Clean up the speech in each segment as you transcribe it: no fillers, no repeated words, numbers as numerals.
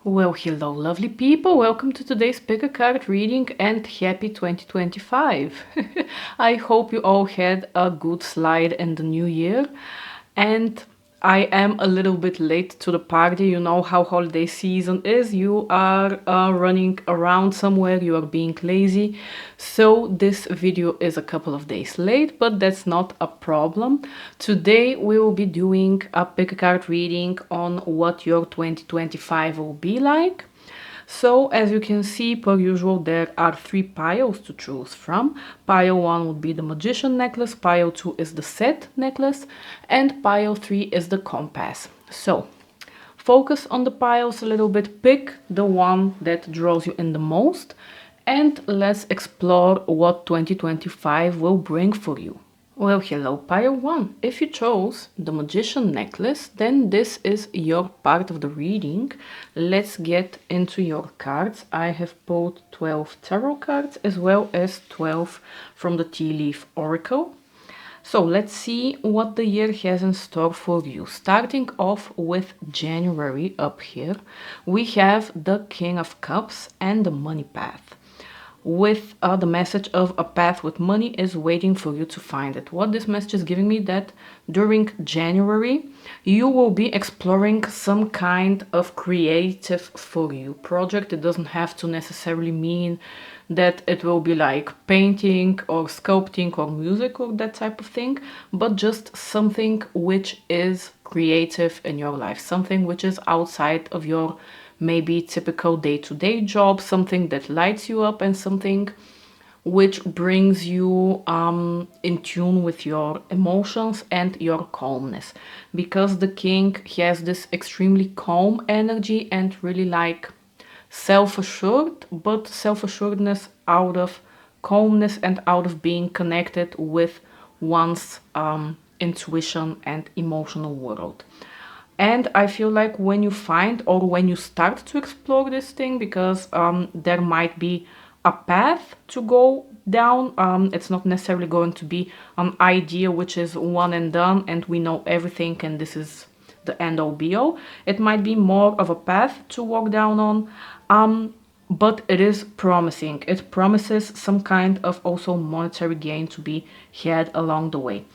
Well, hello lovely people, welcome to today's pick a card reading and happy 2025. I hope you all had a good slide in the new year, and I am a little bit late to the party. You know how holiday season is, you are running around somewhere, you are being lazy, so this video is a couple of days late, but that's not a problem. Today we will be doing a pick a card reading on what your 2025 will be like. So as you can see, per usual, there are three piles to choose from. Pile 1 would be the Magician necklace, pile 2 is the Seth necklace, and pile 3 is the Compass. So focus on the piles a little bit, pick the one that draws you in the most, and let's explore what 2025 will bring for you. Well, hello pile 1. If you chose the Magician necklace, then this is your part of the reading. Let's get into your cards. I have pulled 12 tarot cards as well as 12 from the Tea Leaf Oracle. So let's see what the year has in store for you. Starting off with January up here, we have the King of Cups and the Money Path, with the message of a path with money is waiting for you to find it. What this message is giving me, that during January you will be exploring some kind of creative for you project. It doesn't have to necessarily mean that it will be like painting or sculpting or music or that type of thing, but just something which is creative in your life, something which is outside of your maybe typical day-to-day job, something that lights you up and something which brings you in tune with your emotions and your calmness, because the king has this extremely calm energy and really like self-assured, but self-assuredness out of calmness and out of being connected with one's intuition and emotional world. And I feel like when you find or when you start to explore this thing, because there might be a path to go down, it's not necessarily going to be an idea which is one and done and we know everything and this is the end all be all. It might be more of a path to walk down on, but it is promising. It promises some kind of also monetary gain to be had along the way.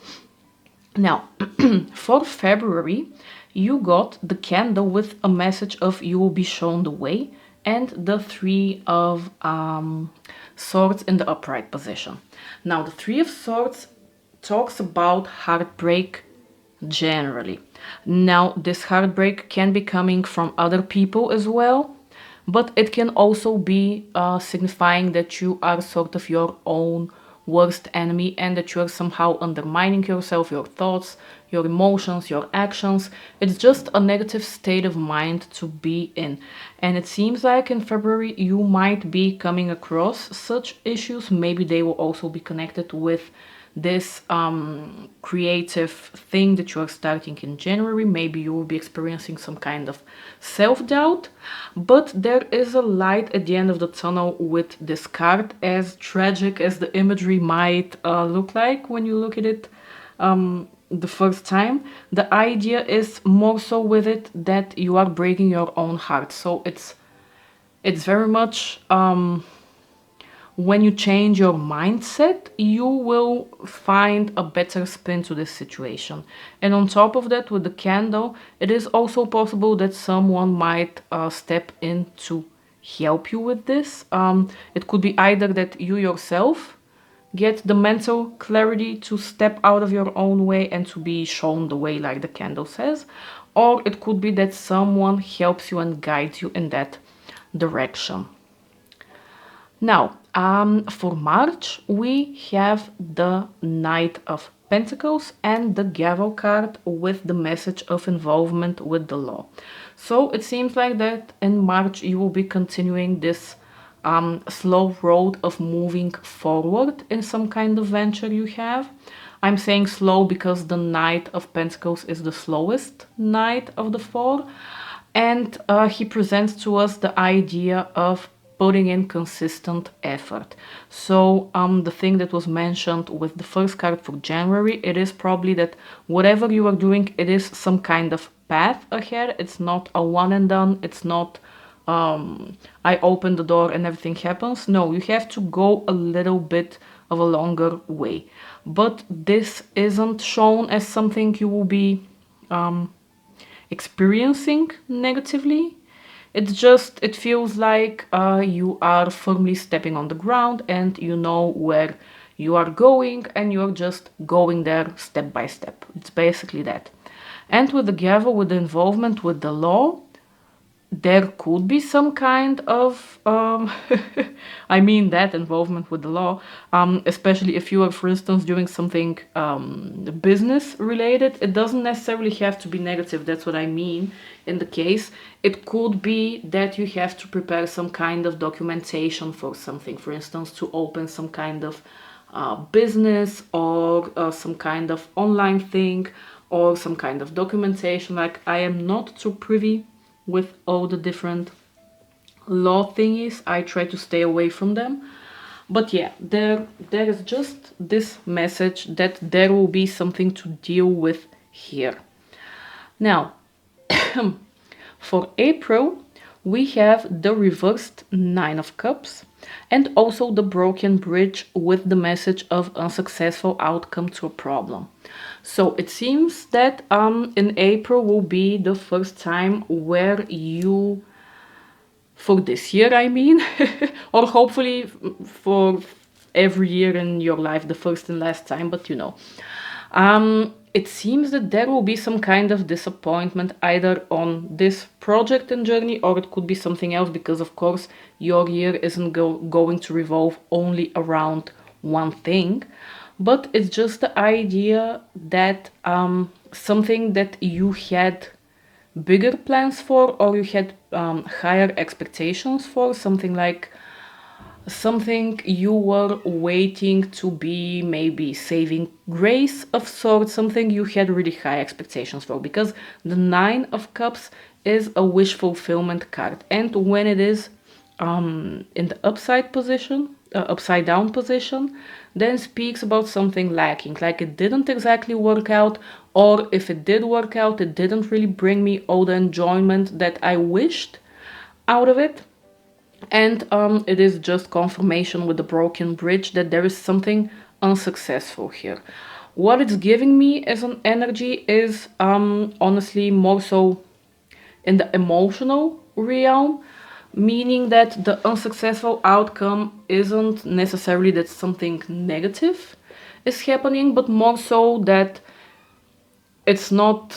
Now, for February, you got the candle with a message of you will be shown the way, and the Three of Swords in the upright position. Now, the Three of Swords talks about heartbreak generally. Now, this heartbreak can be coming from other people as well, but it can also be signifying that you are sort of your own worst enemy and that you are somehow undermining yourself, your thoughts, your emotions, your actions. It's just a negative state of mind to be in. And it seems like in February you might be coming across such issues. Maybe they will also be connected with this creative thing that you are starting in January. Maybe you will be experiencing some kind of self-doubt, but there is a light at the end of the tunnel with this card, as tragic as the imagery might look like when you look at it the first time. The idea is more so with it that you are breaking your own heart. So it's very much when you change your mindset, you will find a better spin to this situation. And on top of that, with the candle, it is also possible that someone might step in to help you with this. It could be either that you yourself get the mental clarity to step out of your own way and to be shown the way, like the candle says, or it could be that someone helps you and guides you in that direction. Now, for March, we have the Knight of Pentacles and the Gavel card with the message of involvement with the law. So it seems like that in March you will be continuing this slow road of moving forward in some kind of venture you have. I'm saying slow because the Knight of Pentacles is the slowest knight of the four, and he presents to us the idea of putting in consistent effort. So the thing that was mentioned with the first card for January, it is probably that whatever you are doing, it is some kind of path ahead. It's not a one and done. It's not I open the door and everything happens. No, you have to go a little bit of a longer way. But this isn't shown as something you will be experiencing negatively. It's just, it feels like you are firmly stepping on the ground and you know where you are going and you're just going there step by step. It's basically that. And with the gavel, with the involvement with the law, there could be some kind of I mean that involvement with the law, especially if you are, for instance, doing something business related. It doesn't necessarily have to be negative. That's what I mean. In the case, it could be that you have to prepare some kind of documentation for something, for instance, to open some kind of business, or some kind of online thing, or some kind of documentation. Like, I am not too privy with all the different law thingies. I try to stay away from them. But yeah, there is just this message that there will be something to deal with here. Now, for April, we have the reversed Nine of Cups and also the broken bridge with the message of unsuccessful outcome to a problem. So it seems that in April will be the first time where you, for this year I mean, or hopefully for every year in your life, the first and last time, but you know. It seems that there will be some kind of disappointment either on this project and journey, or it could be something else, because of course your year isn't going to revolve only around one thing. But it's just the idea that something that you had bigger plans for, or you had higher expectations for, something like something you were waiting to be maybe saving grace of sorts, something you had really high expectations for, because the Nine of Cups is a wish fulfillment card, and when it is in the upside down position, then speaks about something lacking, like it didn't exactly work out, or if it did work out, it didn't really bring me all the enjoyment that I wished out of it. And it is just confirmation with the broken bridge that there is something unsuccessful here. What it's giving me as an energy is honestly more so in the emotional realm, meaning that the unsuccessful outcome isn't necessarily that something negative is happening, but more so that it's not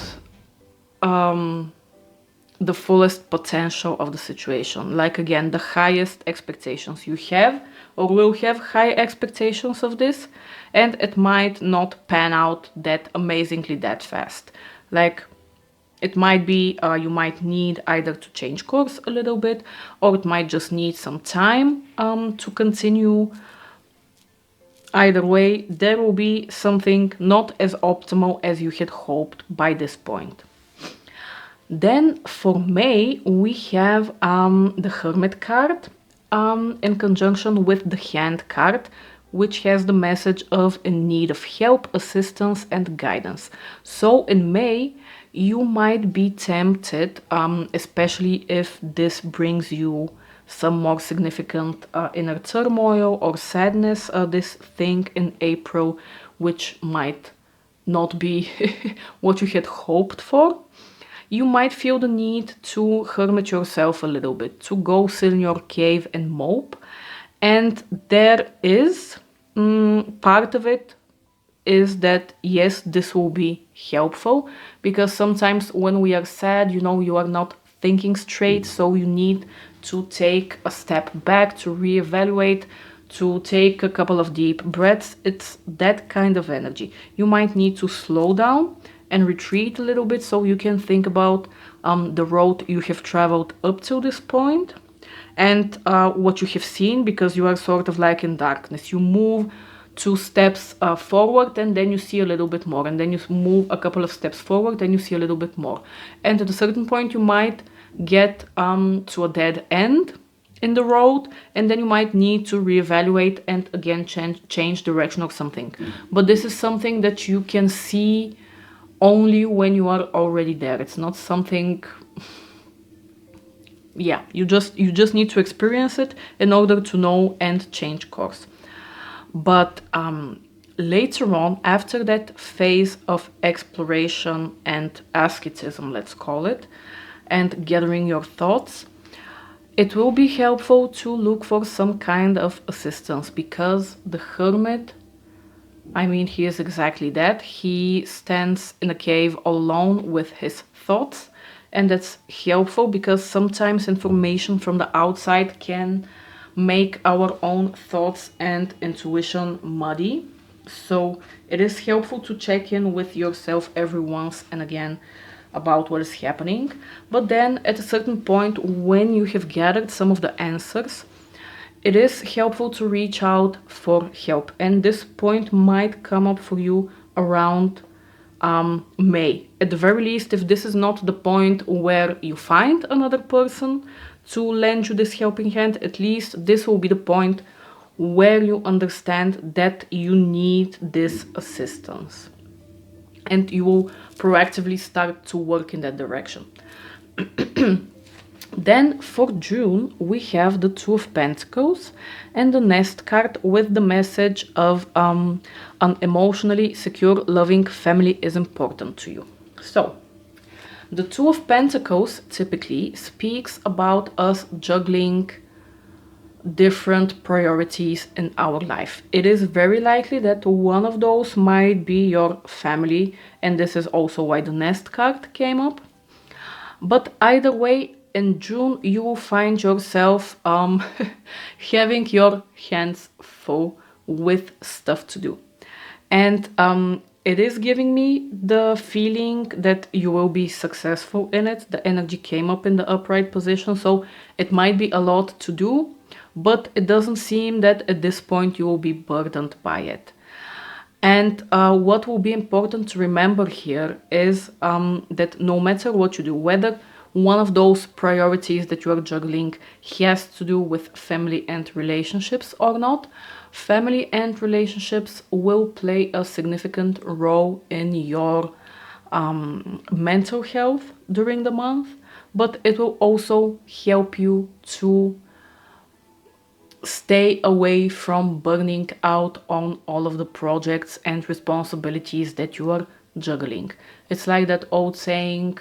the fullest potential of the situation. Like, again, the highest expectations you have, or will have high expectations of this, and it might not pan out that amazingly that fast. Like, it might be you might need either to change course a little bit, or it might just need some time to continue. Either way, there will be something not as optimal as you had hoped by this point. Then for May, we have the Hermit card in conjunction with the Hand card, which has the message of in need of help, assistance, and guidance. So in May, you might be tempted, especially if this brings you some more significant inner turmoil or sadness, this thing in April, which might not be what you had hoped for. You might feel the need to hermit yourself a little bit, to go sit in your cave and mope. And there is part of it is that, yes, this will be helpful, because sometimes when we are sad, you know, you are not thinking straight, so you need to take a step back, to reevaluate, to take a couple of deep breaths. It's that kind of energy. You might need to slow down and retreat a little bit, so you can think about the road you have traveled up to this point, and what you have seen, because you are sort of like in darkness. You move 2 steps forward, and then you see a little bit more, and then you move a couple of steps forward, and you see a little bit more, and at a certain point you might get to a dead end in the road, and then you might need to reevaluate and again change direction or something. But this is something that you can see only when you are already there. It's not something yeah, you just need to experience it in order to know and change course. But later on, after that phase of exploration and asceticism, let's call it, and gathering your thoughts, it will be helpful to look for some kind of assistance, because the hermit, I mean, he is exactly that. He stands in a cave alone with his thoughts, and that's helpful because sometimes information from the outside can make our own thoughts and intuition muddy. So it is helpful to check in with yourself every once and again about what is happening. But then at a certain point, when you have gathered some of the answers, it is helpful to reach out for help. And this point might come up for you around May. At the very least, if this is not the point where you find another person to lend you this helping hand, at least this will be the point where you understand that you need this assistance. And you will proactively start to work in that direction. Then for June, we have the Two of Pentacles and the Nest card with the message of an emotionally secure, loving family is important to you. So, the Two of Pentacles typically speaks about us juggling different priorities in our life. It is very likely that one of those might be your family, and this is also why the Nest card came up. But either way, in June, you will find yourself having your hands full with stuff to do. And it is giving me the feeling that you will be successful in it. The energy came up in the upright position, so it might be a lot to do, but it doesn't seem that at this point you will be burdened by it. And what will be important to remember here is that no matter what you do, whether one of those priorities that you are juggling has to do with family and relationships or not, family and relationships will play a significant role in your mental health during the month, but it will also help you to stay away from burning out on all of the projects and responsibilities that you are juggling. It's like that old saying,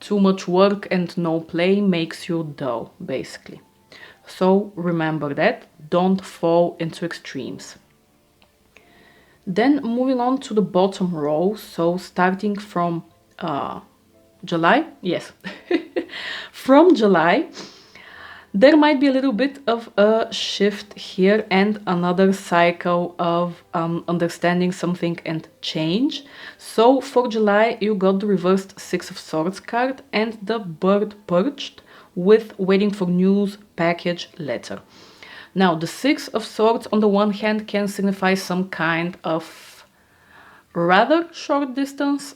too much work and no play makes you dull, basically. So remember that, don't fall into extremes. Then moving on to the bottom row, so starting from July, yes, from July, there might be a little bit of a shift here and another cycle of understanding something and change. So for July, you got the reversed Six of Swords card and the bird perched with waiting for news, package, letter. Now, the Six of Swords on the one hand can signify some kind of rather short distance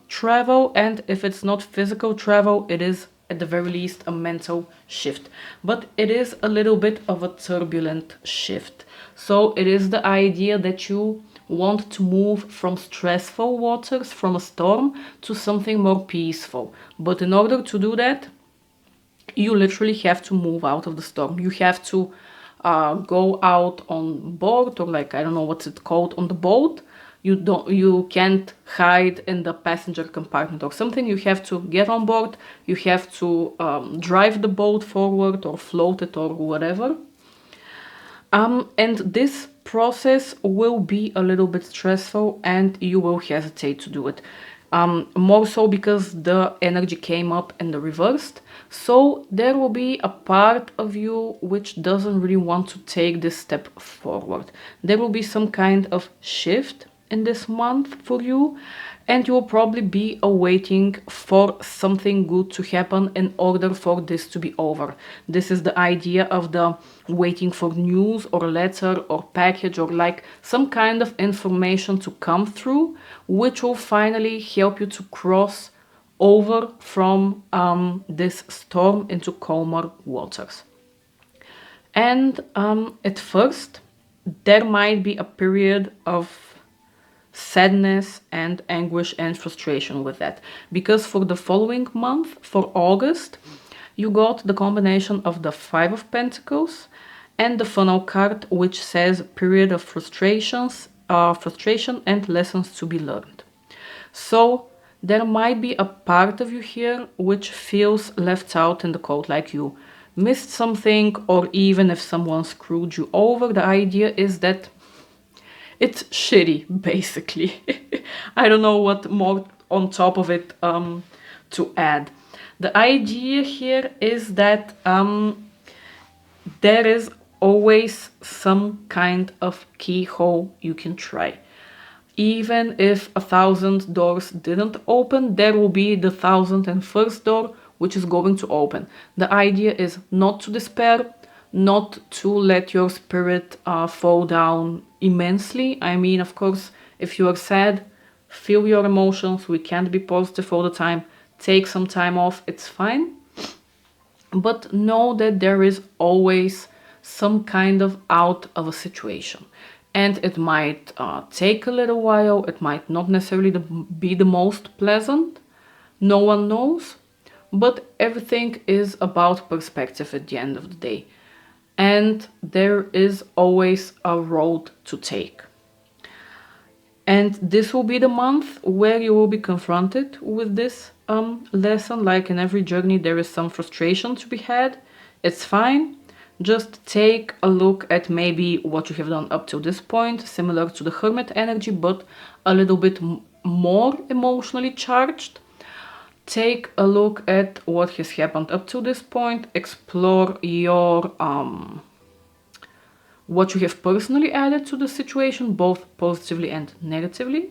travel, and if it's not physical travel, it is at the very least a mental shift. But it is a little bit of a turbulent shift. So it is the idea that you want to move from stressful waters, from a storm, to something more peaceful. But in order to do that, you literally have to move out of the storm. You have to go out on board, or like, I don't know what's it called, on the boat. You can't hide in the passenger compartment or something. You have to get on board. You have to drive the boat forward or float it or whatever. And this process will be a little bit stressful and you will hesitate to do it. More so because the energy came up in the reversed. So there will be a part of you which doesn't really want to take this step forward. There will be some kind of shift in this month for you, and you will probably be awaiting for something good to happen in order for this to be over. This is the idea of the waiting for news or letter or package or like some kind of information to come through, which will finally help you to cross over from this storm into calmer waters. And at first, there might be a period of sadness and anguish and frustration with that. Because for the following month, for August, you got the combination of the Five of Pentacles and the Funnel card, which says period of frustration and lessons to be learned. So there might be a part of you here which feels left out in the cold, like you missed something, or even if someone screwed you over. The idea is that it's shitty, basically. I don't know what more on top of it to add. The idea here is that there is always some kind of keyhole you can try. Even if 1,000 doors didn't open, there will be the 1,001st door which is going to open. The idea is not to despair, not to let your spirit fall down immensely. I mean, of course, if you are sad, feel your emotions. We can't be positive all the time. Take some time off, it's fine. But know that there is always some kind of out of a situation. And it might take a little while. It might not necessarily be the most pleasant. No one knows. But everything is about perspective at the end of the day. And there is always a road to take. And this will be the month where you will be confronted with this lesson. Like in every journey, there is some frustration to be had. It's fine. Just take a look at maybe what you have done up to this point, similar to the Hermit energy, but a little bit more emotionally charged. Take a look at what has happened up to this point. Explore your what you have personally added to the situation, both positively and negatively.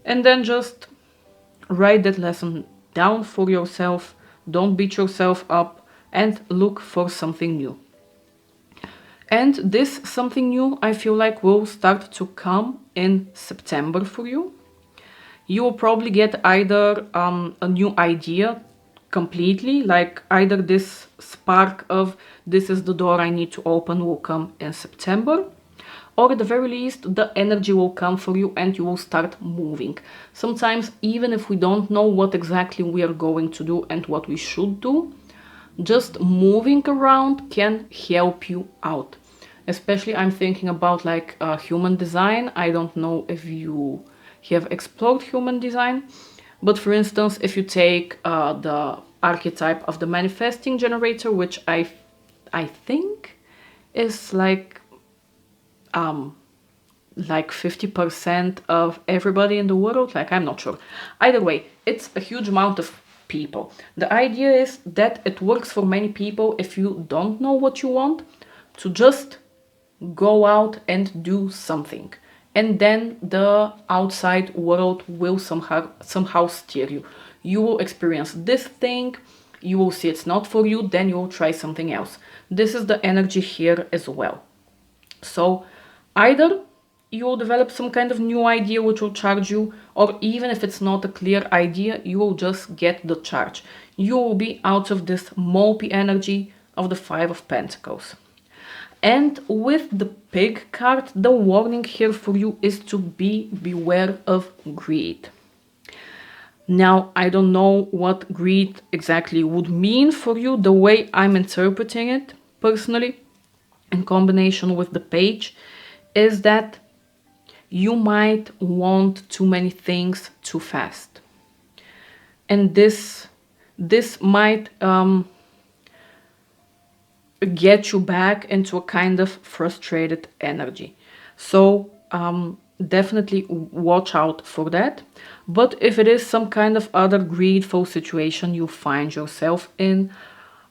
And then just write that lesson down for yourself. Don't beat yourself up. And look for something new. And this something new, I feel like, will start to come in September for you. You will probably get either a new idea completely, like either this spark of this is the door I need to open will come in September, or at the very least the energy will come for you and you will start moving. Sometimes even if we don't know what exactly we are going to do and what we should do, just moving around can help you out. Especially I'm thinking about like human design. I don't know if you have explored human design, but for instance, if you take the archetype of the manifesting generator, which I think is like 50% of everybody in the world, like I'm not sure. Either way, it's a huge amount of people. The idea is that it works for many people if you don't know what you want, to just go out and do something, and then the outside world will somehow steer you. You will experience this thing, you will see it's not for you, then you will try something else. This is the energy here as well. So either you will develop some kind of new idea which will charge you, or even if it's not a clear idea, you will just get the charge. You will be out of this mopey energy of the Five of Pentacles. And with the Pig card, the warning here for you is to beware of greed. Now, I don't know what greed exactly would mean for you. The way I'm interpreting it personally, in combination with the Page, is that you might want too many things too fast. And this might get you back into a kind of frustrated energy. So definitely watch out for that. But if it is some kind of other greedful situation you find yourself in,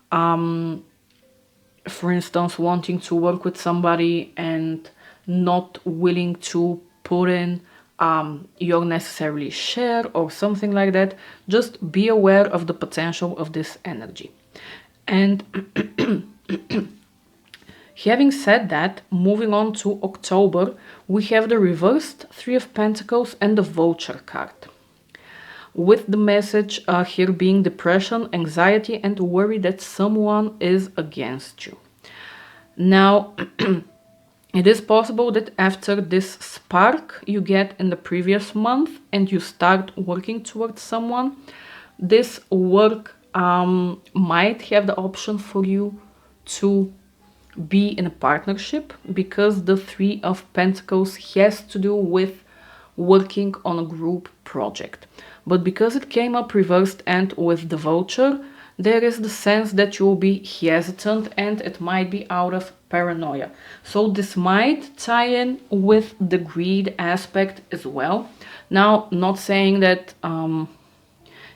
for instance, wanting to work with somebody and not willing to put in your necessarily share or something like that, just be aware of the potential of this energy. And having said that, moving on to October, we have the reversed Three of Pentacles and the Vulture card, with the message here being depression, anxiety, and worry that someone is against you. Now, It is possible that after this spark you get in the previous month and you start working towards someone, this work might have the option for you to be in a partnership, because the Three of Pentacles has to do with working on a group project. But because it came up reversed and with the Vulture, there is the sense that you will be hesitant and it might be out of paranoia. So this might tie in with the greed aspect as well. Now, not saying that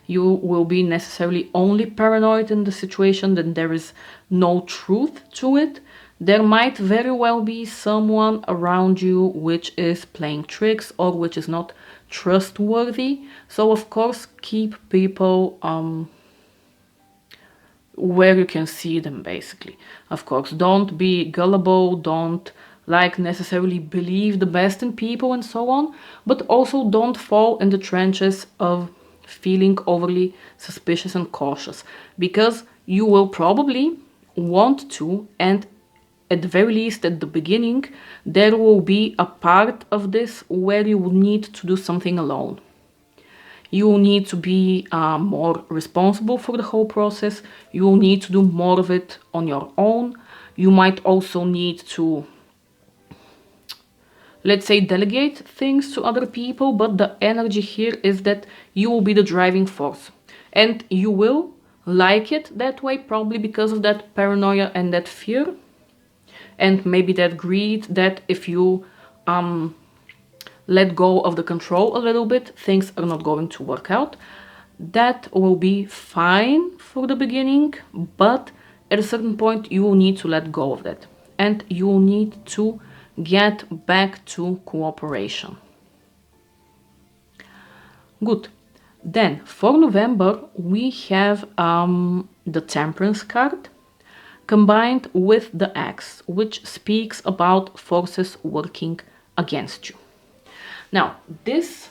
you will be necessarily only paranoid in the situation, then there is no truth to it. There might very well be someone around you which is playing tricks or which is not trustworthy. So of course, keep people where you can see them, basically. Of course, don't be gullible, don't like necessarily believe the best in people and so on, but also don't fall in the trenches of feeling overly suspicious and cautious, because you will probably want to, and at the very least at the beginning, there will be a part of this where you will need to do something alone. You will need to be more responsible for the whole process. You will need to do more of it on your own. You might also need to, let's say, delegate things to other people, but the energy here is that you will be the driving force. And you will like it that way, probably because of that paranoia and that fear. And maybe that greed, that if you let go of the control a little bit, things are not going to work out. That will be fine for the beginning, but at a certain point you will need to let go of that. And you will need to get back to cooperation. Good. Then for November we have the Temperance card combined with the Axe, which speaks about forces working against you. Now, this,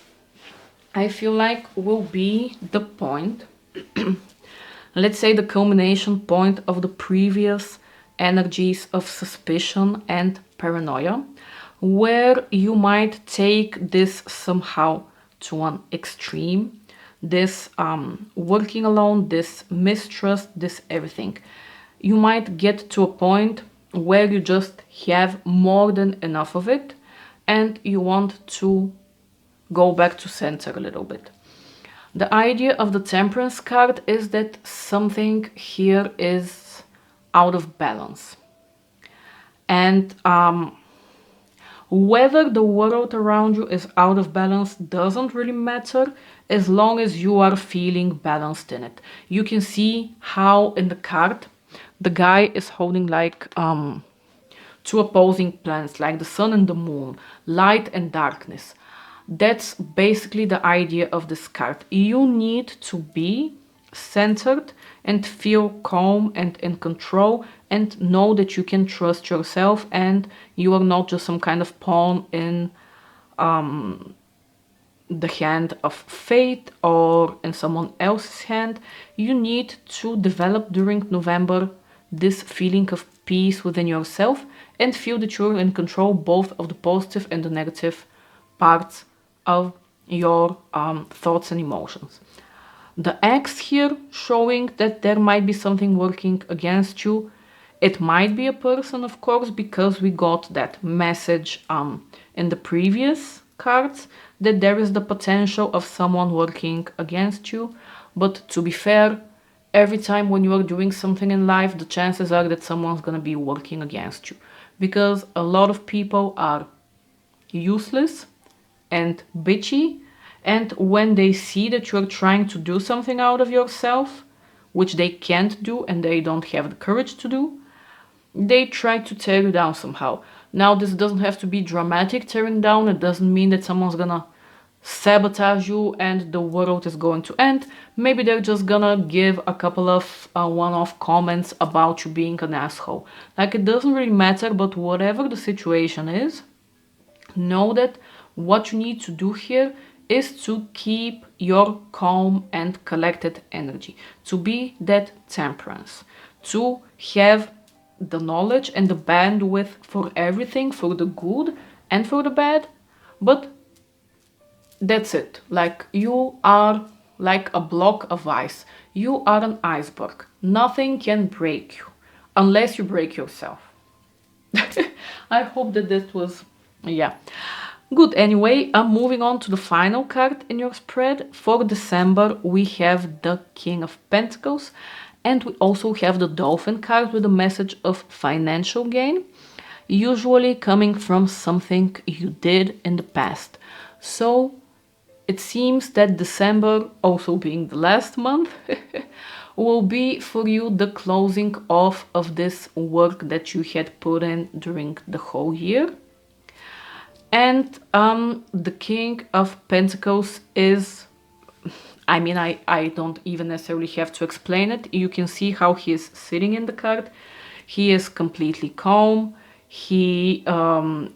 I feel like, will be the point, let's say the culmination point of the previous energies of suspicion and paranoia, where you might take this somehow to an extreme, this working alone, this mistrust, this everything. You might get to a point where you just have more than enough of it and you want to go back to center a little bit. The idea of the Temperance card is that something here is out of balance. And whether the world around you is out of balance doesn't really matter as long as you are feeling balanced in it. You can see how in the card the guy is holding like two opposing planets, like the sun and the moon, light and darkness. That's basically the idea of this card. You need to be centered and feel calm and in control and know that you can trust yourself and you are not just some kind of pawn in the hand of fate or in someone else's hand. You need to develop during November this feeling of peace within yourself and feel that you're in control both of the positive and the negative parts of your thoughts and emotions. The Axe here showing that there might be something working against you. It might be a person, of course, because we got that message in the previous cards that there is the potential of someone working against you. But to be fair, every time when you are doing something in life, the chances are that someone's gonna be working against you, because a lot of people are useless and bitchy, and when they see that you're trying to do something out of yourself, which they can't do and they don't have the courage to do, they try to tear you down somehow. Now, this doesn't have to be dramatic tearing down. It doesn't mean that someone's gonna sabotage you and the world is going to end. Maybe they're just gonna give a couple of one-off comments about you being an asshole. Like, it doesn't really matter, but whatever the situation is, know that what you need to do here is to keep your calm and collected energy, to be that temperance, to have the knowledge and the bandwidth for everything, for the good and for the bad, but that's it. Like, you are like a block of ice. You are an iceberg. Nothing can break you unless you break yourself. I hope that this was, yeah. Good. Anyway, I'm moving on to the final card in your spread. For December, we have the King of Pentacles, and we also have the Dolphin card with a message of financial gain, usually coming from something you did in the past. So it seems that December, also being the last month, will be for you the closing off of this work that you had put in during the whole year. And the King of Pentacles is, I mean, I don't even necessarily have to explain it. You can see how he is sitting in the card. He is completely calm. He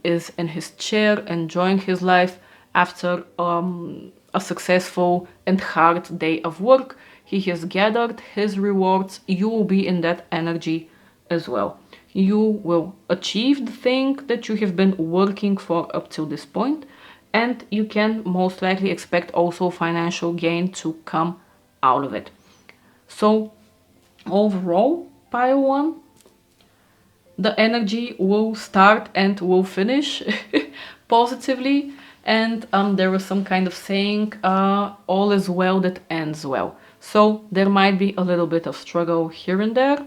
is in his chair enjoying his life after a successful and hard day of work. He has gathered his rewards. You will be in that energy as well. You will achieve the thing that you have been working for up till this point, and you can most likely expect also financial gain to come out of it. So overall, pile 1, the energy will start and will finish positively, and there was some kind of saying, all is well that ends well. So there might be a little bit of struggle here and there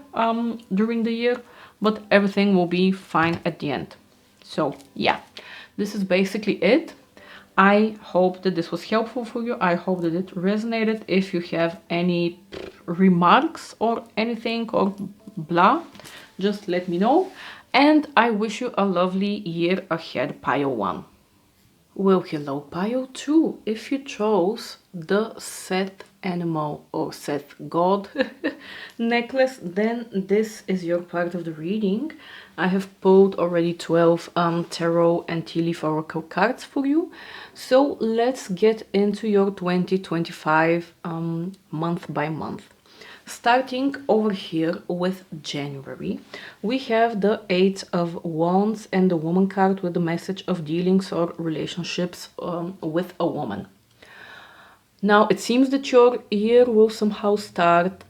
during the year, but everything will be fine at the end. So yeah, this is basically it. I hope that this was helpful for you. I hope that it resonated. If you have any remarks or anything or blah, just let me know. And I wish you a lovely year ahead, pile 1. Well, hello, pile 2. If you chose the Seth animal or Seth god necklace, then this is your part of the reading. I have pulled already 12 tarot and tea leaf oracle cards for you. So let's get into your 2025 month by month. Starting over here with January, we have the 8 of Wands and the Woman card with the message of dealings or relationships with a woman. Now, it seems that your year will somehow start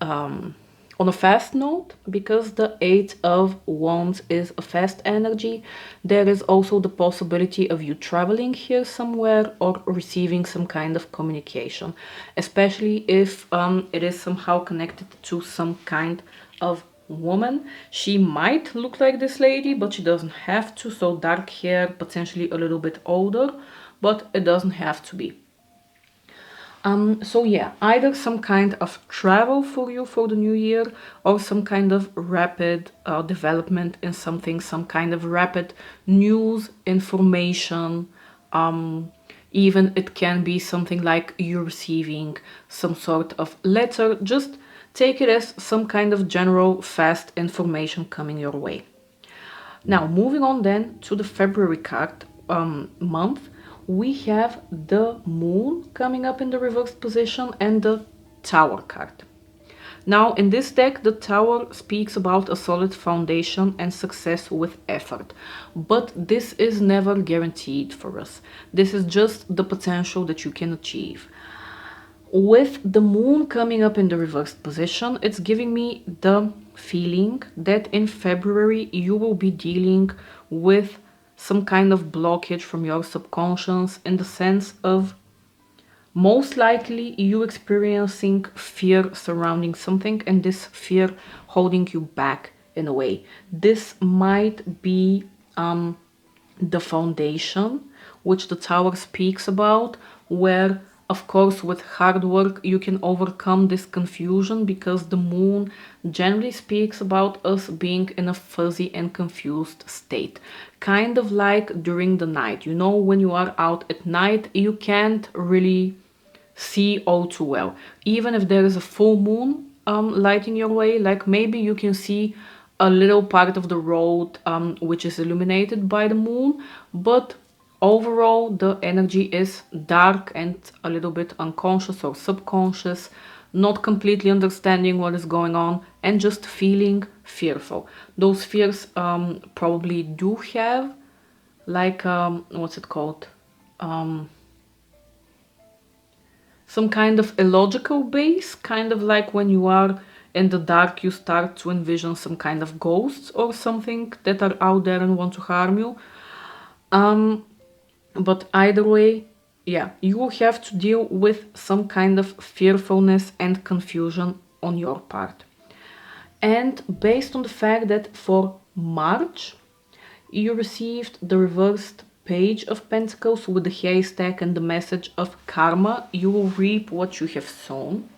on a fast note, because the 8 of Wands is a fast energy. There is also the possibility of you traveling here somewhere or receiving some kind of communication, especially if it is somehow connected to some kind of woman. She might look like this lady, but she doesn't have to. So dark hair, potentially a little bit older, but it doesn't have to be. So yeah, either some kind of travel for you for the new year, or some kind of rapid development in something, some kind of rapid news, information. Even it can be something like you receiving some sort of letter. Just take it as some kind of general fast information coming your way. Now, moving on then to the February card month. We have the Moon coming up in the reversed position and the Tower card. Now, in this deck, the Tower speaks about a solid foundation and success with effort. But this is never guaranteed for us. This is just the potential that you can achieve. With the Moon coming up in the reversed position, it's giving me the feeling that in February you will be dealing with some kind of blockage from your subconscious, in the sense of most likely you experiencing fear surrounding something, and this fear holding you back in a way. This might be the foundation which the Tower speaks about, where of course with hard work you can overcome this confusion, because the Moon generally speaks about us being in a fuzzy and confused state. Kind of like during the night. You know, when you are out at night, you can't really see all too well. Even if there is a full moon lighting your way, like maybe you can see a little part of the road which is illuminated by the moon, but overall the energy is dark and a little bit unconscious or subconscious, not completely understanding what is going on, and just feeling fearful. Those fears probably do have like what's it called, some kind of illogical base, kind of like when you are in the dark you start to envision some kind of ghosts or something that are out there and want to harm you. But either way, yeah, you will have to deal with some kind of fearfulness and confusion on your part. And based on the fact that for March you received the reversed Page of Pentacles with the haystack and the message of karma, you will reap what you have sown.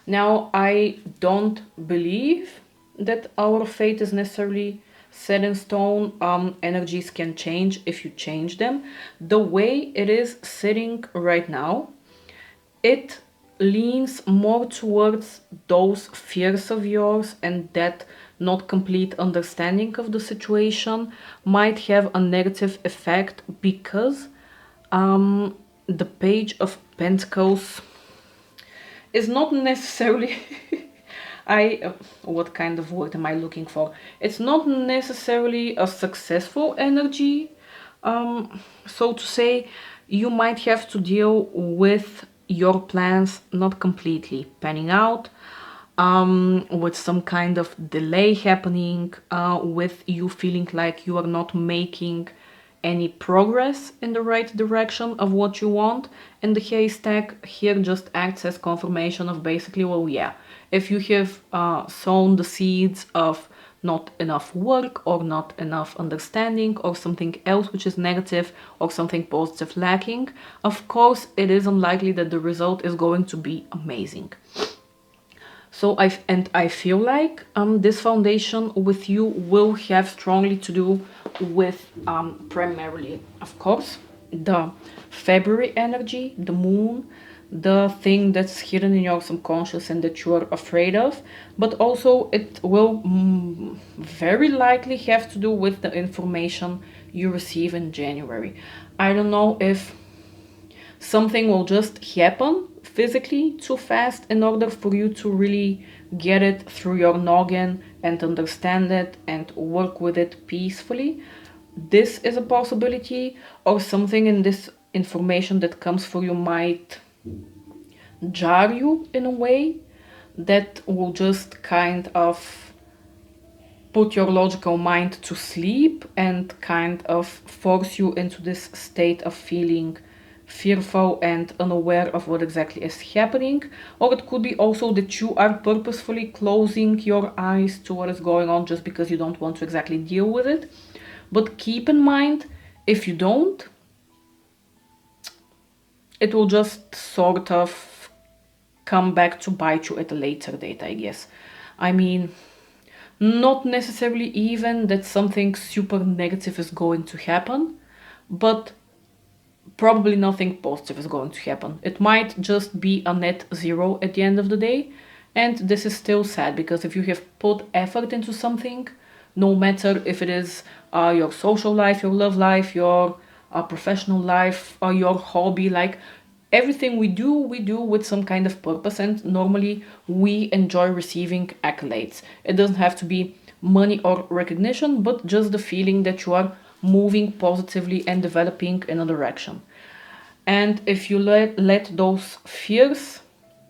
Now, I don't believe that our fate is necessarily set in stone. Energies can change if you change them. The way it is sitting right now, it leans more towards those fears of yours, and that not complete understanding of the situation might have a negative effect, because the Page of Pentacles is not necessarily what kind of word am I looking for? It's not necessarily a successful energy, so to say. You might have to deal with your plans not completely panning out, with some kind of delay happening, with you feeling like you are not making any progress in the right direction of what you want. And the haystack here just acts as confirmation of basically, well, yeah, if you have sown the seeds of not enough work or not enough understanding or something else which is negative or something positive lacking, of course it is unlikely that the result is going to be amazing. So I feel like this foundation with you will have strongly to do with primarily, of course, the February energy, the moon, the thing that's hidden in your subconscious and that you are afraid of, but also it will very likely have to do with the information you receive in January. I don't know if something will just happen physically too fast in order for you to really get it through your noggin and understand it and work with it peacefully. This is a possibility, or something in this information that comes for you might jar you in a way that will just kind of put your logical mind to sleep and kind of force you into this state of feeling fearful and unaware of what exactly is happening. Or it could be also that you are purposefully closing your eyes to what is going on just because you don't want to exactly deal with it. But keep in mind, if you don't, it will just sort of come back to bite you at a later date, I guess. I mean, not necessarily even that something super negative is going to happen, but probably nothing positive is going to happen. It might just be a net zero at the end of the day. And this is still sad, because if you have put effort into something, no matter if it is your social life, your love life, your professional life, or your hobby, like everything we do with some kind of purpose, and normally we enjoy receiving accolades. It doesn't have to be money or recognition, but just the feeling that you are moving positively and developing in a direction. And if you let those fears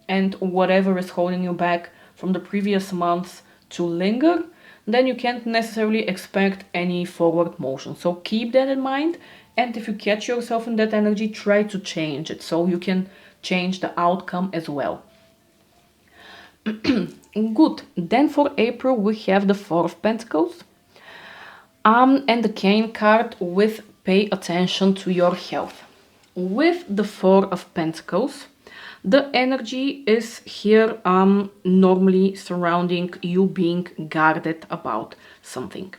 and whatever is holding you back from the previous months to linger, then you can't necessarily expect any forward motion. So keep that in mind. And if you catch yourself in that energy, try to change it so you can change the outcome as well. Good. Then for April, we have the Four of Pentacles. And the Cane card with pay attention to your health. With the Four of Pentacles, the energy is here normally surrounding you being guarded about something.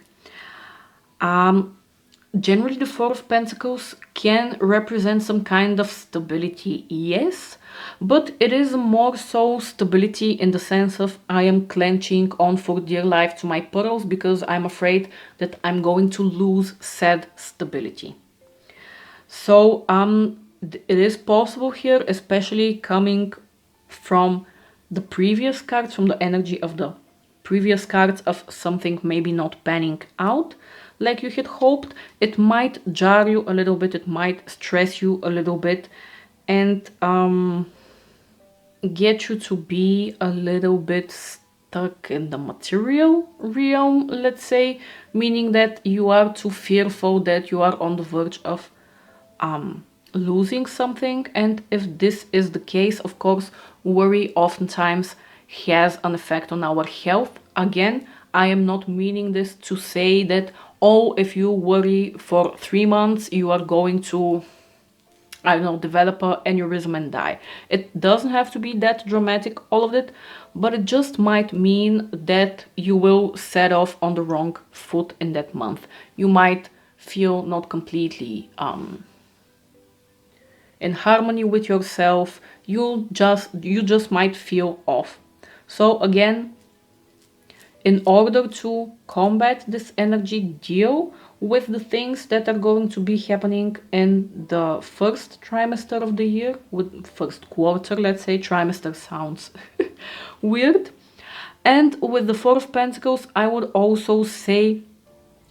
Generally, the Four of Pentacles can represent some kind of stability, yes, but it is more so stability in the sense of I am clenching on for dear life to my pearls because I'm afraid that I'm going to lose said stability. So it is possible here, especially coming from the previous cards, from the energy of the previous cards of something maybe not panning out like you had hoped. It might jar you a little bit, it might stress you a little bit, and get you to be a little bit stuck in the material realm, let's say, meaning that you are too fearful, that you are on the verge of losing something. And if this is the case, of course, worry oftentimes has an effect on our health. Again, I am not meaning this to say that, oh, if you worry for 3 months, you are going to, I don't know, develop an aneurysm and die. It doesn't have to be that dramatic, all of it, but it just might mean that you will set off on the wrong foot in that month. You might feel not completely in harmony with yourself. You just might feel off. So again, in order to combat this energy, deal with the things that are going to be happening in the first trimester of the year, with first quarter, let's say. Trimester sounds weird. And with the Four of Pentacles, I would also say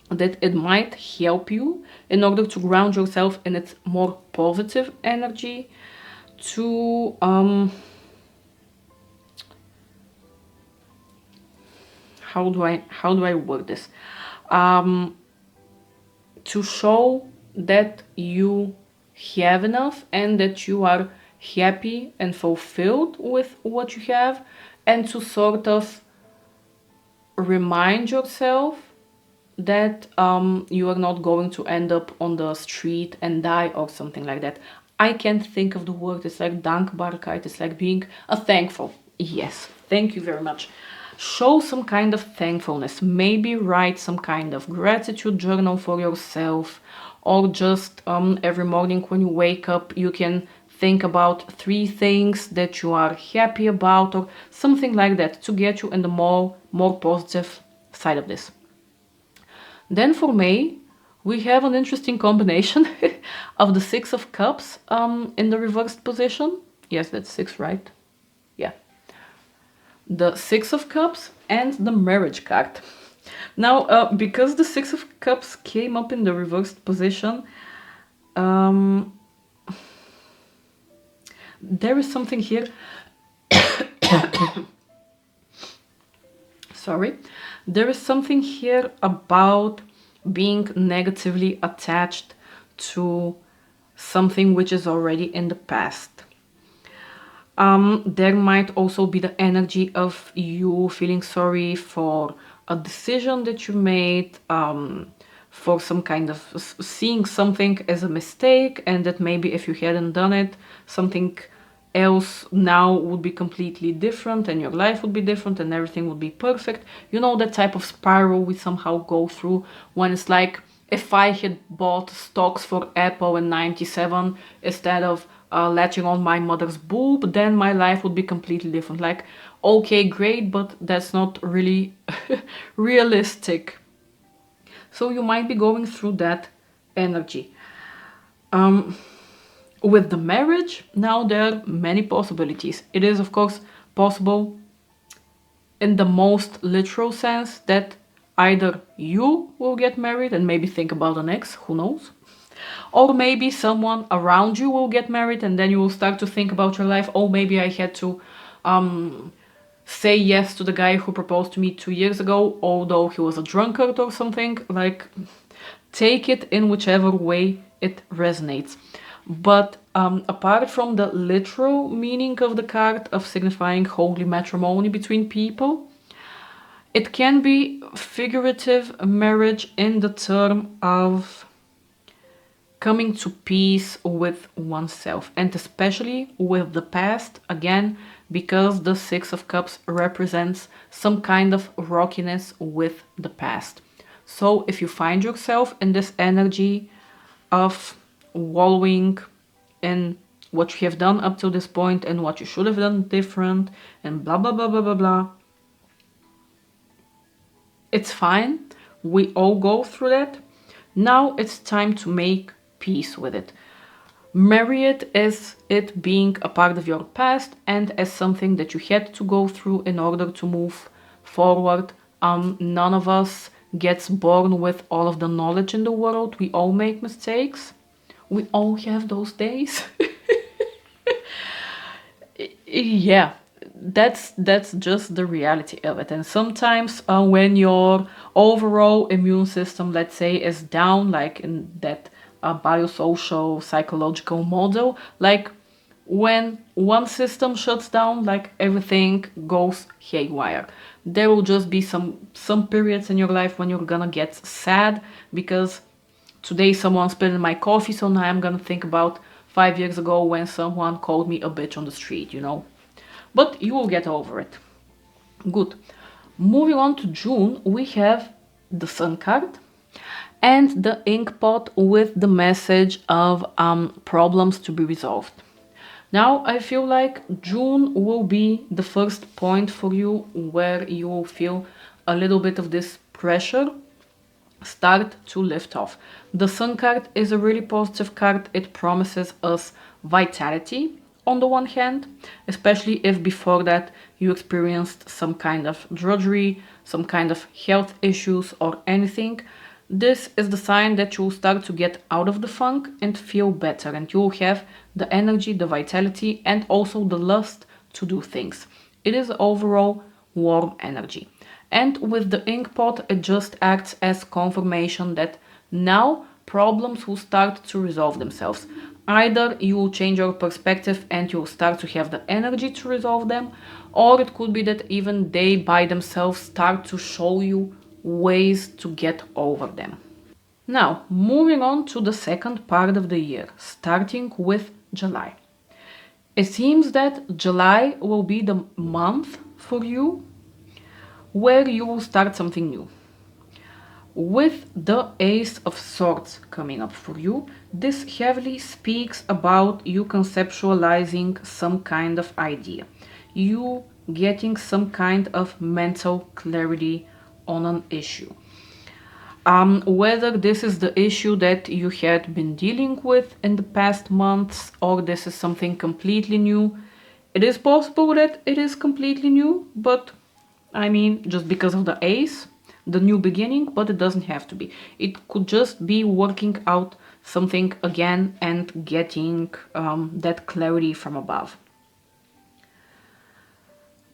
that it might help you, in order to ground yourself in its more positive energy, to how do I word this, to show that you have enough and that you are happy and fulfilled with what you have, and to sort of remind yourself that you are not going to end up on the street and die or something like that. I can't think of the word. It's like dankbaarheid. It's like being thankful. Yes, thank you very much. Show some kind of thankfulness. Maybe write some kind of gratitude journal for yourself, or just every morning when you wake up, you can think about 3 things that you are happy about, or something like that, to get you in the more positive side of this. Then for May, we have an interesting combination of the Six of Cups in the reversed position. Yes, that's 6, right? Yeah. The Six of Cups and the Marriage card. Now, because the Six of Cups came up in the reversed position, there is something here. Sorry. There is something here about being negatively attached to something which is already in the past. There might also be the energy of you feeling sorry for a decision that you made, for some kind of seeing something as a mistake, and that maybe if you hadn't done it, something else now would be completely different, and your life would be different, and everything would be perfect. You know, that type of spiral we somehow go through, when it's like, if I had bought stocks for Apple in 97 instead of latching on my mother's boob, then my life would be completely different. Like, okay, great, but that's not really realistic. So you might be going through that energy. With the Marriage, now there are many possibilities. It is, of course, possible in the most literal sense that either you will get married and maybe think about an ex, who knows? Or maybe someone around you will get married, and then you will start to think about your life. Oh, maybe I had to say yes to the guy who proposed to me 2 years ago, although he was a drunkard or something. Like, take it in whichever way it resonates. But apart from the literal meaning of the card of signifying holy matrimony between people, it can be figurative marriage in the term of coming to peace with oneself, and especially with the past, again, because the Six of Cups represents some kind of rockiness with the past. So if you find yourself in this energy of wallowing in what you have done up to this point and what you should have done different and blah blah blah blah blah blah, it's fine. We all go through that. Now it's time to make peace with it. Marry it as it being a part of your past and as something that you had to go through in order to move forward. None of us gets born with all of the knowledge in the world. We all make mistakes. We all have those days. Yeah, that's just the reality of it. And sometimes when your overall immune system, let's say, is down, like in that biosocial psychological model, like when one system shuts down, like everything goes haywire. There will just be some periods in your life when you're gonna get sad because today someone spilled my coffee, so now I'm gonna think about 5 years ago when someone called me a bitch on the street, you know. But you will get over it. Good. Moving on to June, we have the Sun card and the ink pot with the message of problems to be resolved. Now I feel like June will be the first point for you where you will feel a little bit of this pressure start to lift off. The Sun card is a really positive card. It promises us vitality on the one hand, especially if before that you experienced some kind of drudgery, some kind of health issues or anything. This is the sign that you will start to get out of the funk and feel better, and you will have the energy, the vitality, and also the lust to do things. It is overall warm energy. And with the ink pot, it just acts as confirmation that now problems will start to resolve themselves. Either you will change your perspective and you will start to have the energy to resolve them, or it could be that even they by themselves start to show you ways to get over them. Now, moving on to the second part of the year, starting with July. It seems that July will be the month for you where you will start something new. With the Ace of Swords coming up for you, this heavily speaks about you conceptualizing some kind of idea, you getting some kind of mental clarity on an issue. Whether this is the issue that you had been dealing with in the past months or this is something completely new, it is possible that it is completely new, but I mean, just because of the ace, the new beginning, but it doesn't have to be. It could just be working out something again and getting that clarity from above.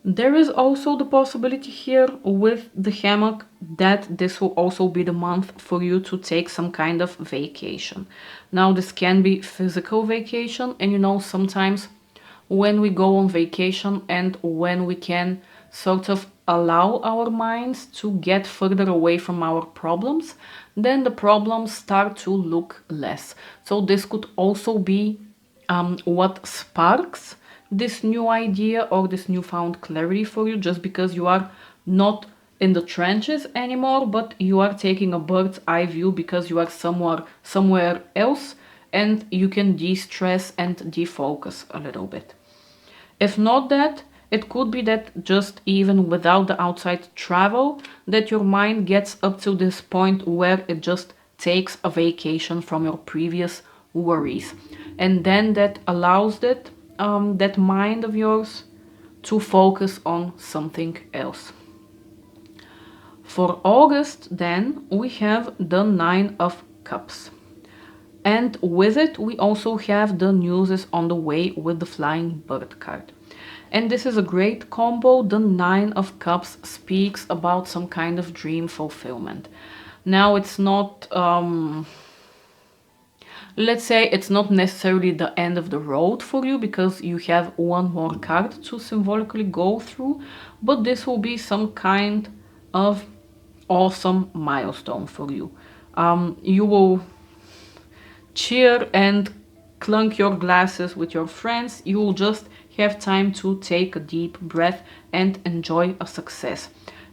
There is also the possibility here with the hammock that this will also be the month for you to take some kind of vacation. Now, this can be physical vacation, and you know, sometimes when we go on vacation and when we can sort of allow our minds to get further away from our problems, then the problems start to look less. So this could also be what sparks this new idea or this newfound clarity for you, just because you are not in the trenches anymore, but you are taking a bird's eye view because you are somewhere else and you can de-stress and defocus a little bit. If not that, it could be that just even without the outside travel, that your mind gets up to this point where it just takes a vacation from your previous worries. And then that allows that mind of yours to focus on something else. For August, then, we have the Nine of Cups. And with it, we also have the news is on the way with the Flying Bird card. And this is a great combo. The Nine of Cups speaks about some kind of dream fulfillment. Now, it's not... let's say it's not necessarily the end of the road for you because you have one more card to symbolically go through, but this will be some kind of awesome milestone for you. You will cheer and clunk your glasses with your friends. You will just have time to take a deep breath and enjoy a success.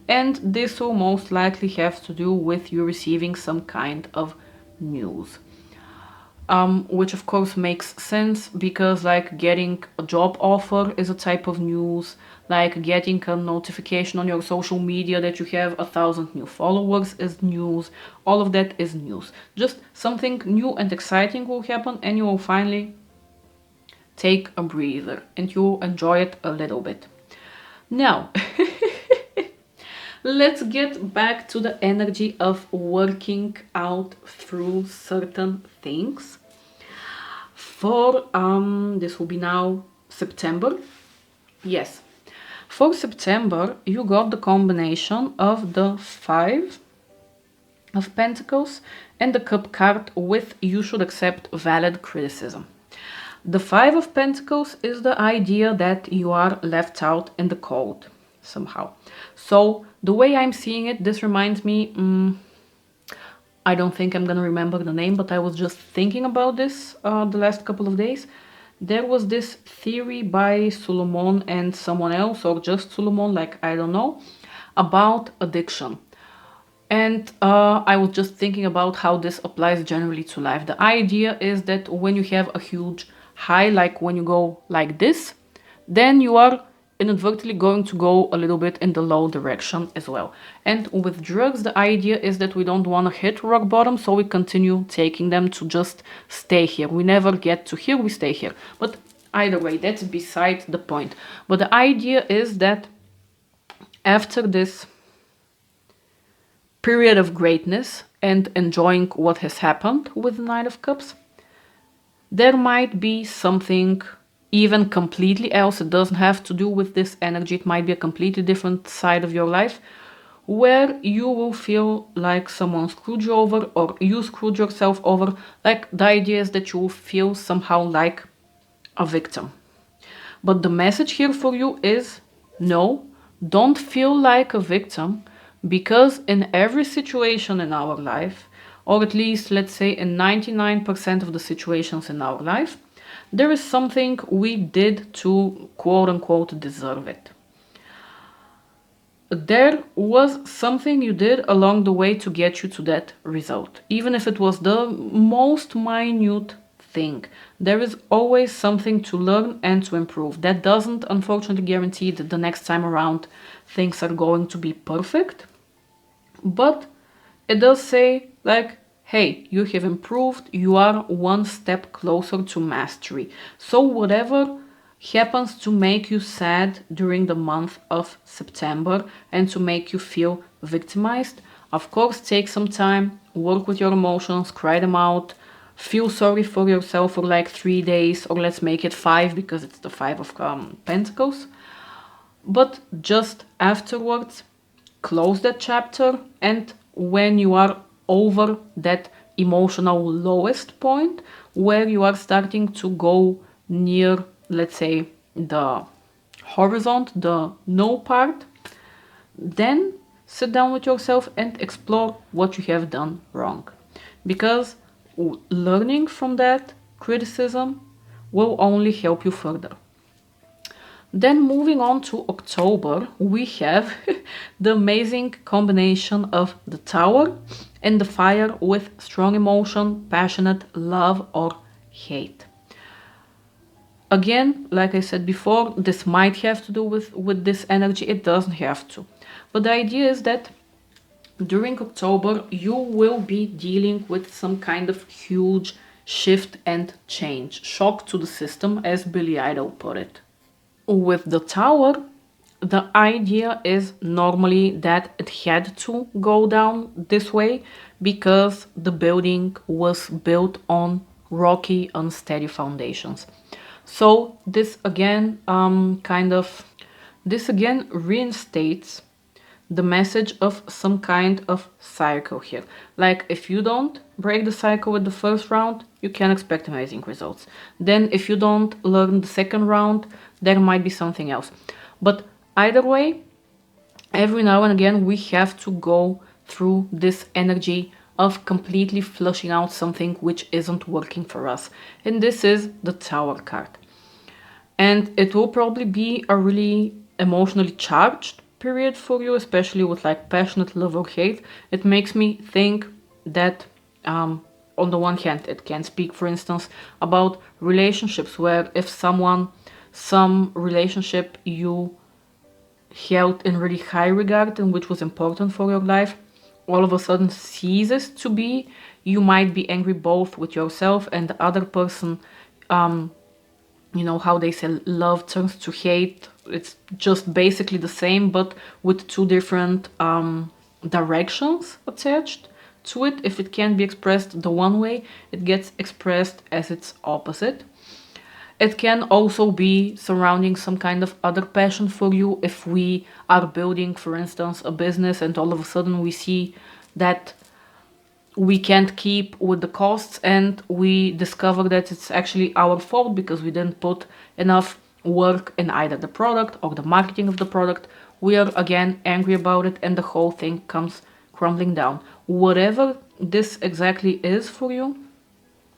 And this will most likely have to do with you receiving some kind of news. Which of course makes sense because like getting a job offer is a type of news, like getting a notification on your social media that you have 1,000 new followers is news. All of that is news. Just something new and exciting will happen and you will finally take a breather and you will enjoy it a little bit. Now, Let's get back to the energy of working out through certain things. For this will be now September. Yes. For September, you got the combination of the 5 of Pentacles and the Cup card with you should accept valid criticism. The 5 of Pentacles is the idea that you are left out in the cold somehow. So the way I'm seeing it, this reminds me, I don't think I'm gonna remember the name, but I was just thinking about this the last couple of days. There was this theory by Solomon and someone else, or just Solomon, like I don't know, about addiction. And I was just thinking about how this applies generally to life. The idea is that when you have a huge high, like when you go like this, then you are inadvertently going to go a little bit in the low direction as well. And with drugs, the idea is that we don't want to hit rock bottom, so we continue taking them to just stay here. We never get to here, we stay here. But either way, that's beside the point. But the idea is that after this period of greatness and enjoying what has happened with the Knight of Cups, there might be something even completely else. It doesn't have to do with this energy. It might be a completely different side of your life where you will feel like someone screwed you over or you screwed yourself over. Like the idea is that you will feel somehow like a victim. But the message here for you is no, don't feel like a victim, because in every situation in our life, or at least let's say in 99% of the situations in our life, there is something we did to quote-unquote deserve it. There was something you did along the way to get you to that result. Even if it was the most minute thing, there is always something to learn and to improve. That doesn't unfortunately guarantee that the next time around things are going to be perfect. But it does say like, hey, you have improved, you are one step closer to mastery. So whatever happens to make you sad during the month of September and to make you feel victimized, of course, take some time, work with your emotions, cry them out, feel sorry for yourself for like 3 days, or let's make it 5 because it's the 5 of Pentacles. But just afterwards, close that chapter, and when you are over that emotional lowest point where you are starting to go near, let's say, the horizon, the no part, then sit down with yourself and explore what you have done wrong. Because learning from that criticism will only help you further. Then moving on to October, we have the amazing combination of the Tower and the Fire with strong emotion, passionate love or hate. Again, like I said before, this might have to do with this energy. It doesn't have to. But the idea is that during October, you will be dealing with some kind of huge shift and change. Shock to the system, as Billy Idol put it. With the Tower, the idea is normally that it had to go down this way because the building was built on rocky, unsteady foundations. So this again reinstates the message of some kind of cycle here. Like if you don't break the cycle with the first round, you can expect amazing results. Then if you don't learn the second round, there might be something else. But either way, every now and again we have to go through this energy of completely flushing out something which isn't working for us. And this is the Tower card. And it will probably be a really emotionally charged period for you, especially with like passionate love or hate. It makes me think that on the one hand, it can speak, for instance, about relationships where if some relationship you held in really high regard and which was important for your life, all of a sudden ceases to be, you might be angry both with yourself and the other person. You know how they say love turns to hate it's just basically the same, but with two different directions attached to it. If it can be expressed the one way, it gets expressed as its opposite. It can also be surrounding some kind of other passion for you. If we are building, for instance, a business and all of a sudden we see that we can't keep with the costs and we discover that it's actually our fault because we didn't put enough work in either the product or the marketing of the product, we are again angry about it and the whole thing comes crumbling down. Whatever this exactly is for you,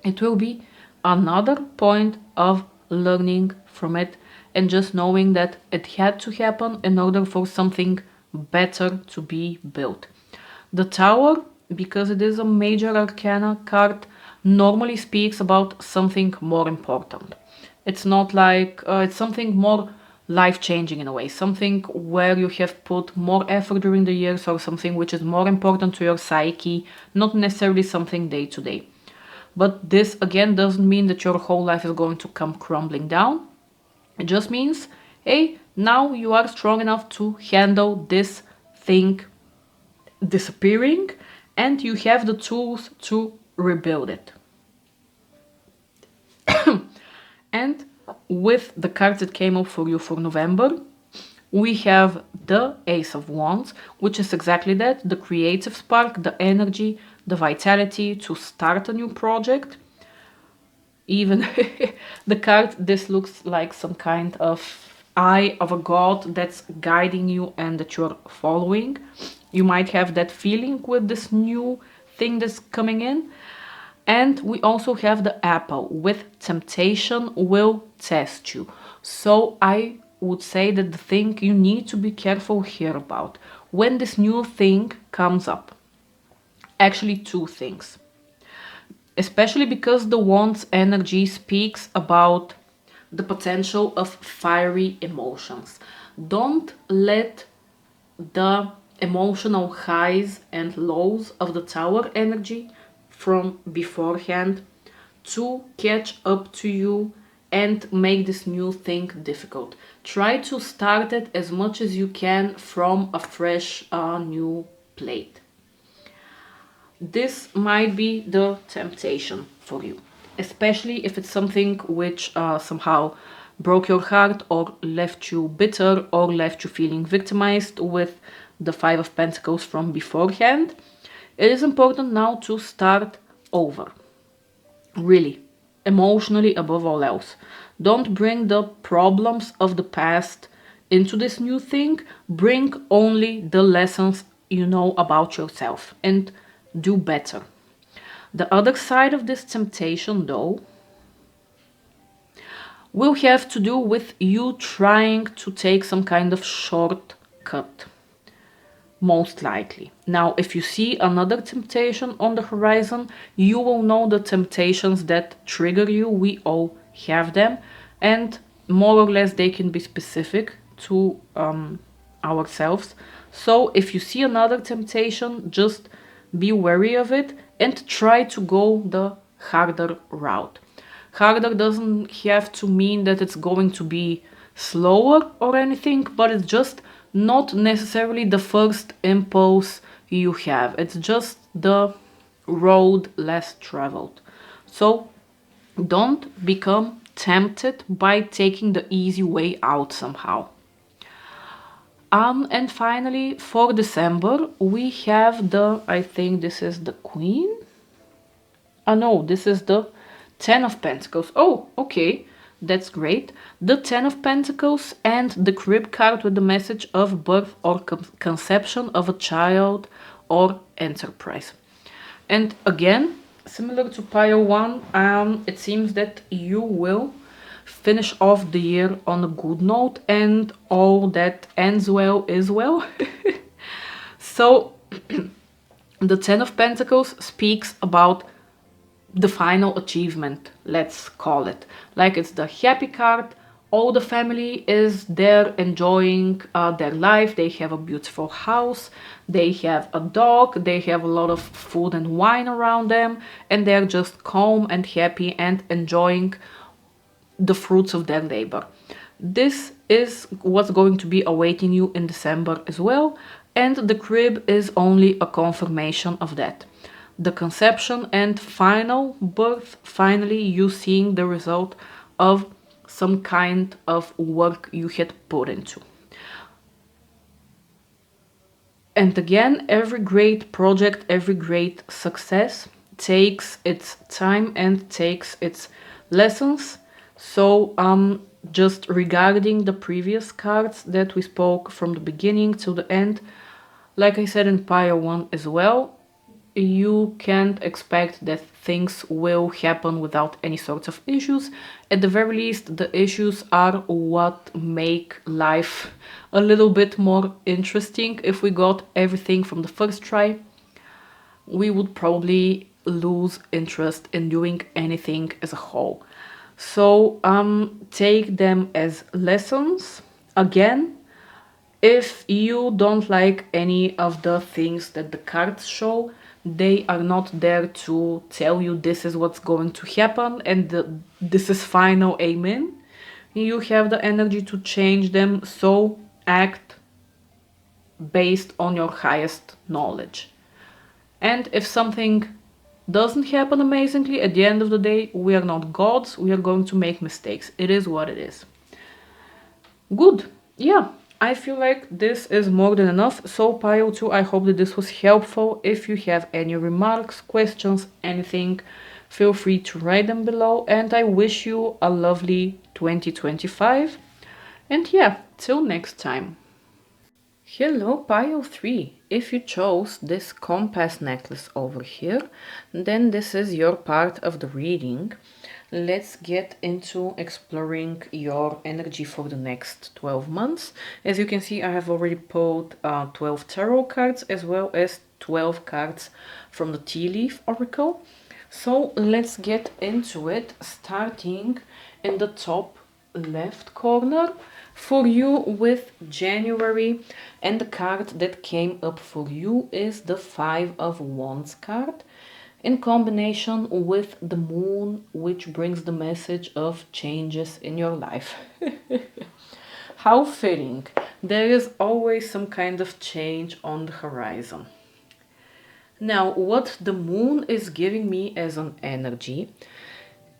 it will be another point of learning from it and just knowing that it had to happen in order for something better to be built. The Tower, because it is a major arcana card, normally speaks about something more important. It's not like, it's something more life-changing in a way, something where you have put more effort during the years or something which is more important to your psyche, not necessarily something day to day. But this again doesn't mean that your whole life is going to come crumbling down. It just means, hey, now you are strong enough to handle this thing disappearing and you have the tools to rebuild it. And with the cards that came up for you for November, we have the Ace of Wands, which is exactly that, the creative spark, the energy, the vitality to start a new project. Even the card, this looks like some kind of eye of a god that's guiding you and that you're following. You might have that feeling with this new thing that's coming in. And we also have the apple with temptation will test you. So I would say that the thing you need to be careful here about when this new thing comes up. Actually, two things. Especially because the Wand's energy speaks about the potential of fiery emotions. Don't let the emotional highs and lows of the Tower energy from beforehand to catch up to you and make this new thing difficult. Try to start it as much as you can from a fresh new plate. This might be the temptation for you, especially if it's something which somehow broke your heart or left you bitter or left you feeling victimized with the Five of Pentacles from beforehand. It is important now to start over. Really, emotionally above all else. Don't bring the problems of the past into this new thing. Bring only the lessons you know about yourself and do better. The other side of this temptation, though, will have to do with you trying to take some kind of shortcut. Most likely. Now, if you see another temptation on the horizon, you will know the temptations that trigger you. We all have them. And more or less they can be specific to ourselves. So if you see another temptation, just be wary of it and try to go the harder route. Harder doesn't have to mean that it's going to be slower or anything, but it's just not necessarily the first impulse you have. It's just the road less traveled. So don't become tempted by taking the easy way out somehow. And finally, for December, we have the, I think this is the Queen. No, this is the Ten of Pentacles. Oh, okay. That's great. The Ten of Pentacles and the Crib card with the message of birth or conception of a child or enterprise. And again, similar to Pile 1, it seems that you will finish off the year on a good note and all that ends well is well. So the Ten of Pentacles speaks about the final achievement, let's call it. Like it's the happy card, all the family is there enjoying their life, they have a beautiful house, they have a dog, they have a lot of food and wine around them, and they're just calm and happy and enjoying the fruits of their labor. This is what's going to be awaiting you in December as well, and the crib is only a confirmation of that. The conception and final birth, finally you seeing the result of some kind of work you had put into. And again, every great project, every great success takes its time and takes its lessons. So just regarding the previous cards that we spoke from the beginning to the end, like I said in Pile 1 as well, you can't expect that things will happen without any sorts of issues. At the very least, the issues are what make life a little bit more interesting. If we got everything from the first try, we would probably lose interest in doing anything as a whole. So take them as lessons. Again, if you don't like any of the things that the cards show, they are not there to tell you this is what's going to happen and this is final, amen. You have the energy to change them, so act based on your highest knowledge. And if something doesn't happen amazingly, at the end of the day, we are not gods, we are going to make mistakes. It is what it is. Good. Yeah, I feel like this is more than enough. So Pile 2, I hope that this was helpful. If you have any remarks, questions, anything, feel free to write them below. And I wish you a lovely 2025. And yeah, till next time. Hello Pile 3. If you chose this compass necklace over here, then this is your part of the reading. Let's get into exploring your energy for the next 12 months. As you can see, I have already pulled 12 tarot cards as well as 12 cards from the Tea Leaf Oracle. So let's get into it, starting in the top left corner for you with January, and the card that came up for you is the Five of Wands card in combination with the moon, which brings the message of changes in your life. How fitting. There is always some kind of change on the horizon. Now, what the moon is giving me as an energy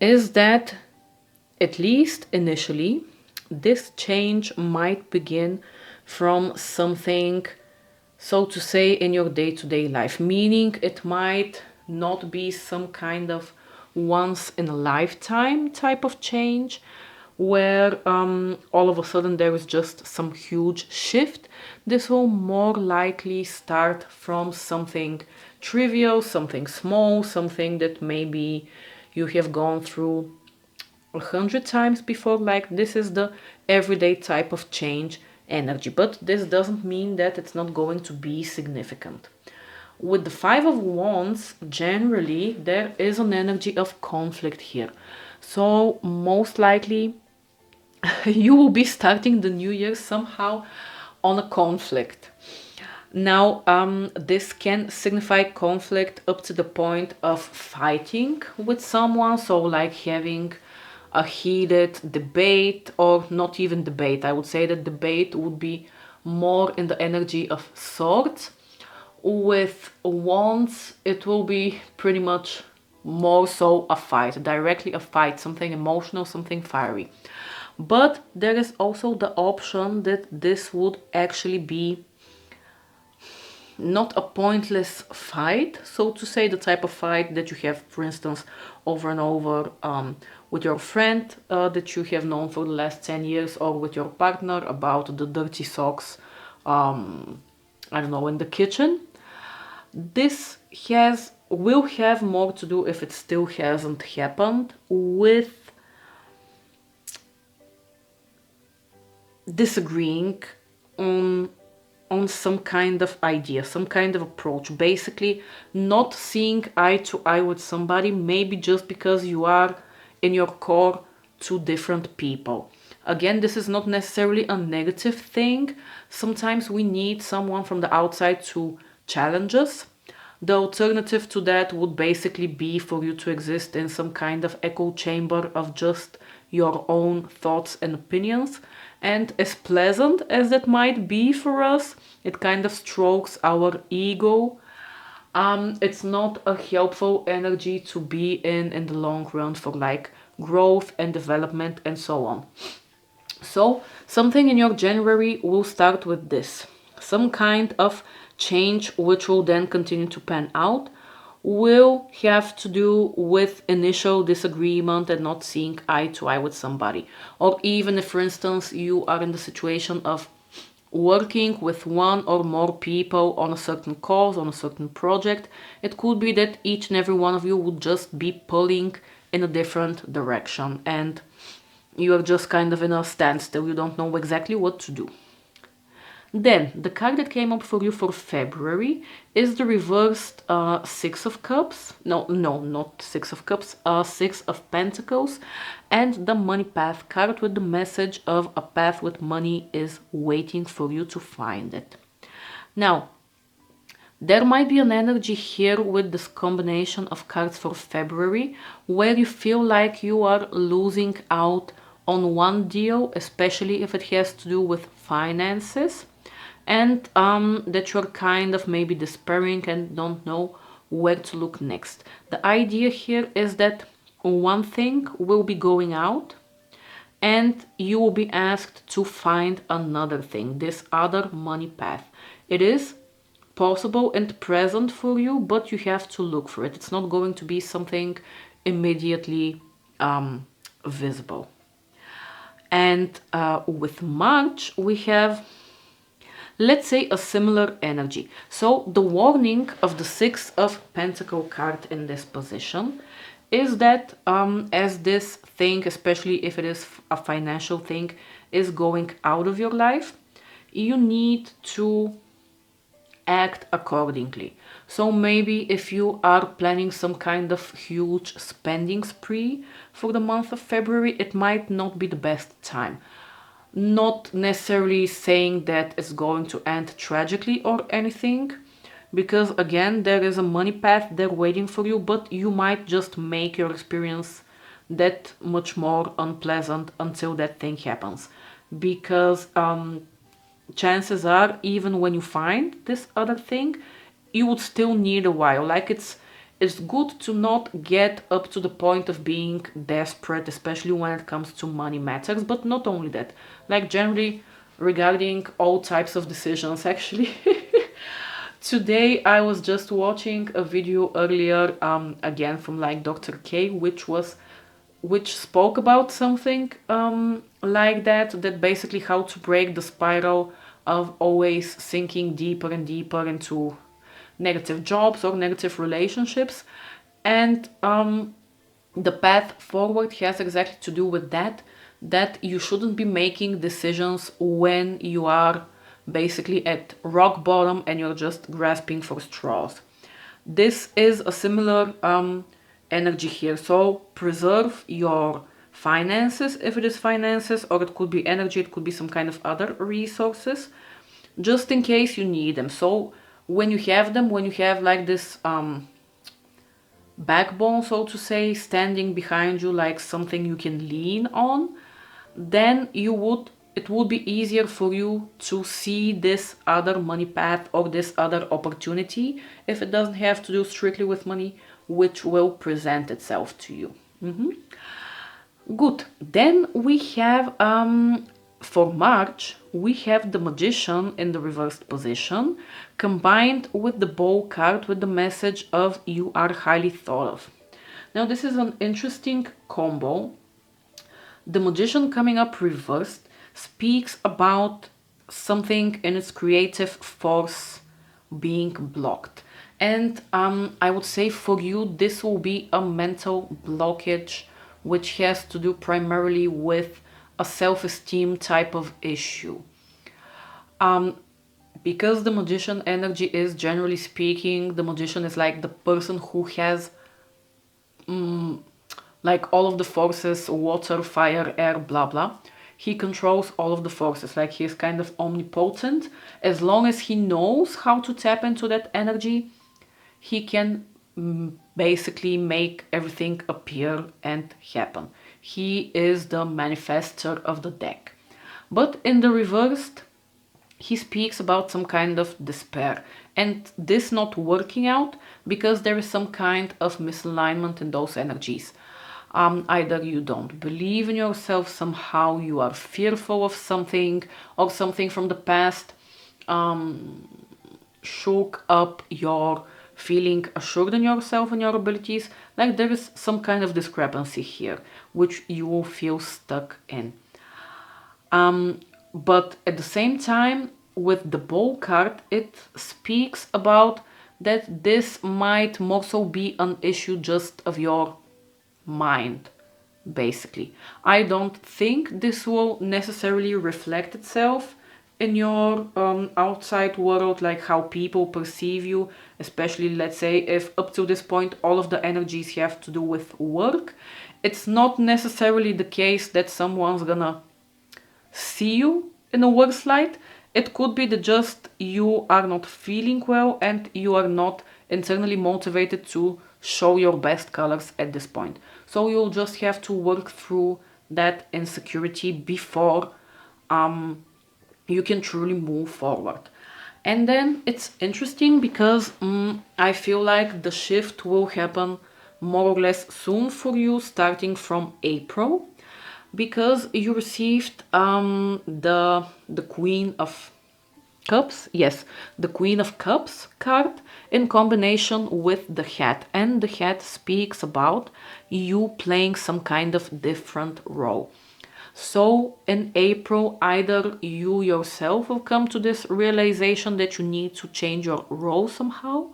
is that, at least initially, this change might begin from something, so to say, in your day-to-day life, meaning it might not be some kind of once in a lifetime type of change where all of a sudden there is just some huge shift. This will more likely start from something trivial, something small, something that maybe you have gone through 100 times before. Like, this is the everyday type of change energy, but this doesn't mean that it's not going to be significant. With the Five of Wands, generally there is an energy of conflict here, so most likely you will be starting the new year somehow on a conflict. Now this can signify conflict up to the point of fighting with someone, so like having a heated debate, or not even debate. I would say that debate would be more in the energy of swords. With wands, it will be pretty much more so a fight, directly a fight, something emotional, something fiery. But there is also the option that this would actually be not a pointless fight, so to say, the type of fight that you have, for instance, over and over with your friend that you have known for the last 10 years, or with your partner about the dirty socks, I don't know, in the kitchen. This will have more to do, if it still hasn't happened, with disagreeing on some kind of idea, some kind of approach. Basically, not seeing eye to eye with somebody, maybe just because you are in your core two different people. Again, this is not necessarily a negative thing. Sometimes we need someone from the outside to challenge us. The alternative to that would basically be for you to exist in some kind of echo chamber of just your own thoughts and opinions. And as pleasant as that might be for us, it kind of strokes our ego. It's not a helpful energy to be in the long run for like growth and development and so on. So something in your January will start with this. Some kind of change which will then continue to pan out will have to do with initial disagreement and not seeing eye to eye with somebody. Or even if, for instance, you are in the situation of working with one or more people on a certain cause, on a certain project, it could be that each and every one of you would just be pulling in a different direction and you are just kind of in a standstill. You don't know exactly what to do. Then, the card that came up for you for February is the reversed Six of Cups. No, not Six of Cups, Six of Pentacles. And the Money Path card with the message of a path with money is waiting for you to find it. Now, there might be an energy here with this combination of cards for February where you feel like you are losing out on one deal, especially if it has to do with finances. And that you're kind of maybe despairing and don't know where to look next. The idea here is that one thing will be going out and you will be asked to find another thing, this other money path. It is possible and present for you, but you have to look for it. It's not going to be something immediately visible. And with March, we have, let's say, a similar energy. So the warning of the Six of Pentacle card in this position is that as this thing, especially if it is a financial thing, is going out of your life, you need to act accordingly. So maybe if you are planning some kind of huge spending spree for the month of February, it might not be the best time. Not necessarily saying that it's going to end tragically or anything, because again, there is a money path there waiting for you, but you might just make your experience that much more unpleasant until that thing happens. Because chances are, even when you find this other thing, you would still need a while. Like it's good to not get up to the point of being desperate, especially when it comes to money matters, but not only that, like generally regarding all types of decisions actually. Today I was just watching a video earlier, again from like Dr. K, which spoke about something like that basically how to break the spiral of always sinking deeper and deeper into negative jobs or negative relationships. And the path forward has exactly to do with that you shouldn't be making decisions when you are basically at rock bottom and you're just grasping for straws. This is a similar energy here. So preserve your finances if it is finances, or it could be energy, it could be some kind of other resources, just in case you need them. So when you have them, when you have like this backbone, so to say, standing behind you like something you can lean on, then it would be easier for you to see this other money path or this other opportunity, if it doesn't have to do strictly with money, which will present itself to you. Good. Then we have for March, we have the Magician in the reversed position, combined with the Bow card with the message of you are highly thought of. Now this is an interesting combo. The Magician coming up reversed speaks about something in its creative force being blocked. And I would say for you, this will be a mental blockage, which has to do primarily with a self-esteem type of issue. Because the Magician energy is, generally speaking, the Magician is like the person who has like all of the forces, water, fire, air, blah blah. He controls all of the forces, like he is kind of omnipotent. As long as he knows how to tap into that energy, he can basically make everything appear and happen. He is the manifestor of the deck. But in the reversed, he speaks about some kind of despair and this not working out because there is some kind of misalignment in those energies. Either you don't believe in yourself somehow, you are fearful of something, or something from the past shook up your feeling assured in yourself and your abilities. Like there is some kind of discrepancy here which you will feel stuck in. But at the same time, with the Bull card, it speaks about that this might more so be an issue just of your mind, basically. I don't think this will necessarily reflect itself in your outside world, like how people perceive you, especially let's say if up to this point all of the energies have to do with work. It's not necessarily the case that someone's gonna see you in a worse light. It could be that just you are not feeling well and you are not internally motivated to show your best colors at this point. So you'll just have to work through that insecurity before you can truly move forward. And then it's interesting because I feel like the shift will happen more or less soon for you, starting from April, because you received the Queen of Cups. Yes, the Queen of Cups card in combination with the hat, and the hat speaks about you playing some kind of different role. So in April, either you yourself will come to this realization that you need to change your role somehow,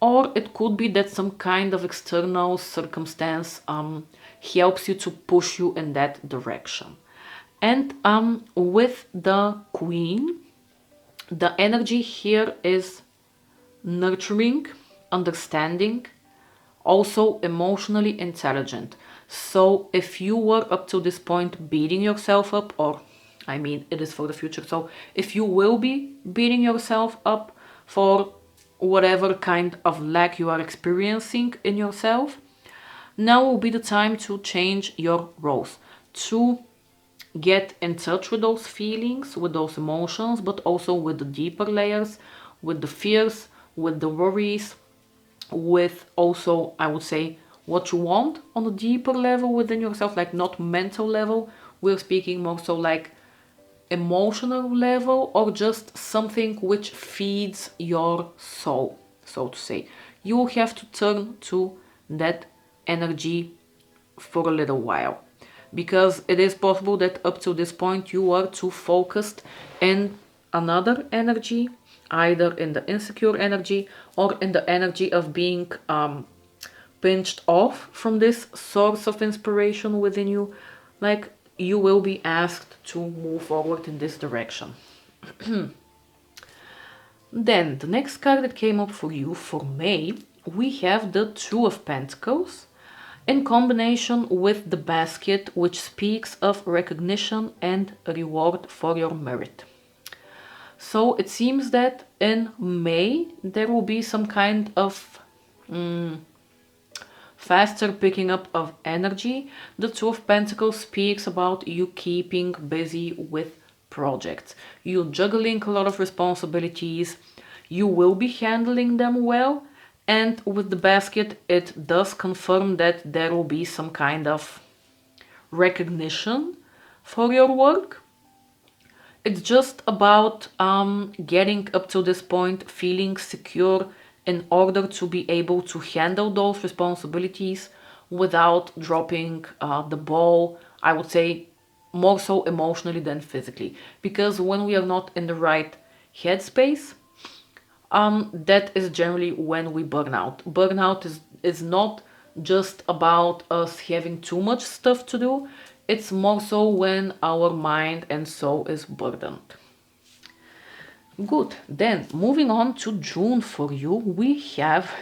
or it could be that some kind of external circumstance helps you to push you in that direction. And with the Queen, the energy here is nurturing, understanding, also emotionally intelligent. So if you were up to this point beating yourself up, or I mean it is for the future, so if you will be beating yourself up for whatever kind of lack you are experiencing in yourself, now will be the time to change your roles, to get in touch with those feelings, with those emotions, but also with the deeper layers, with the fears, with the worries, with also, I would say, what you want on a deeper level within yourself, like not mental level. We're speaking more so like emotional level, or just something which feeds your soul, so to say. You will have to turn to that energy for a little while, because it is possible that up to this point you are too focused in another energy, either in the insecure energy or in the energy of being pinched off from this source of inspiration within you. Like, you will be asked to move forward in this direction. Then the next card that came up for you for May, we have the Two of Pentacles in combination with the Basket, which speaks of recognition and reward for your merit. So it seems that in May there will be some kind of faster picking up of energy. The Two of Pentacles speaks about you keeping busy with projects. You juggling a lot of responsibilities. You will be handling them well. And with the Basket, it does confirm that there will be some kind of recognition for your work. It's just about getting up to this point, feeling secure in order to be able to handle those responsibilities without dropping the ball, I would say more so emotionally than physically. Because when we are not in the right headspace, that is generally when we burn out. Burnout is not just about us having too much stuff to do. It's more so when our mind and soul is burdened. Good. Then moving on to June for you, we have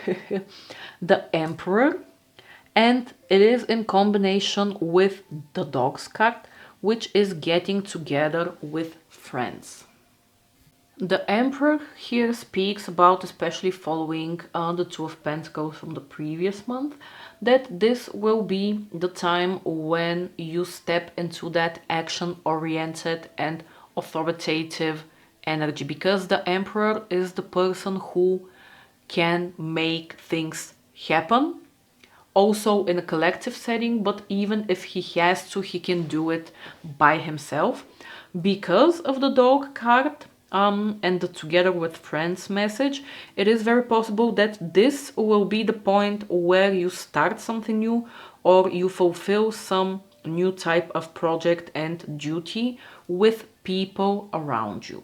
the Emperor, and it is in combination with the Dogs card, which is getting together with friends. The Emperor here speaks about, especially following the Two of Pentacles from the previous month, that this will be the time when you step into that action-oriented and authoritative energy, because the Emperor is the person who can make things happen, also in a collective setting, but even if he has to, he can do it by himself. Because of the dog card and the together with friends message, it is very possible that this will be the point where you start something new or you fulfill some new type of project and duty with people around you.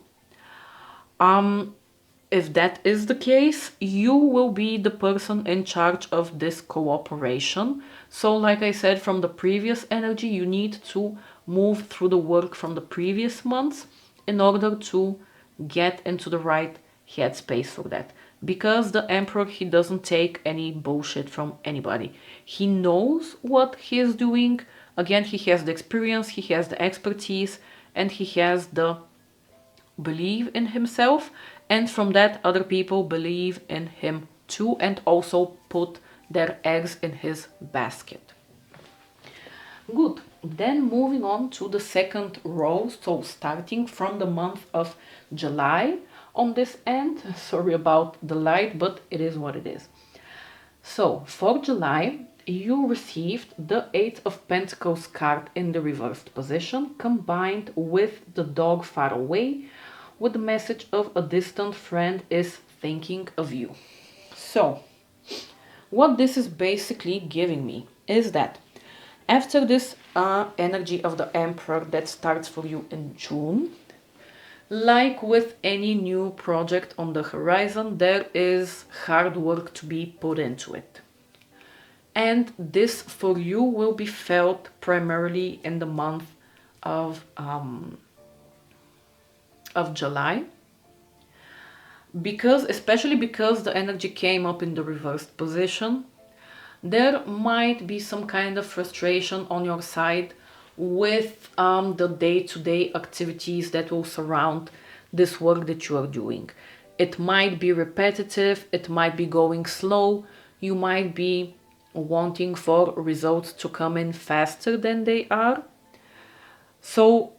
If that is the case, you will be the person in charge of this cooperation. So like I said, from the previous energy, you need to move through the work from the previous months in order to get into the right headspace for that. Because the Emperor, he doesn't take any bullshit from anybody. He knows what he is doing. Again, he has the experience, he has the expertise, and he has the believe in himself, and from that other people believe in him too and also put their eggs in his basket. Good. Then moving on to the second row, so starting from the month of July on this end. Sorry about the light, but it is what it is. So for July, you received the Eight of Pentacles card in the reversed position, combined with the dog far away, with the message of a distant friend is thinking of you. So, what this is basically giving me is that after this energy of the Emperor that starts for you in June, like with any new project on the horizon, there is hard work to be put into it. And this for you will be felt primarily in the month of July, because especially because the energy came up in the reversed position, there might be some kind of frustration on your side with the day-to-day activities that will surround this work that you are doing. It might be repetitive, it might be going slow, you might be wanting for results to come in faster than they are. So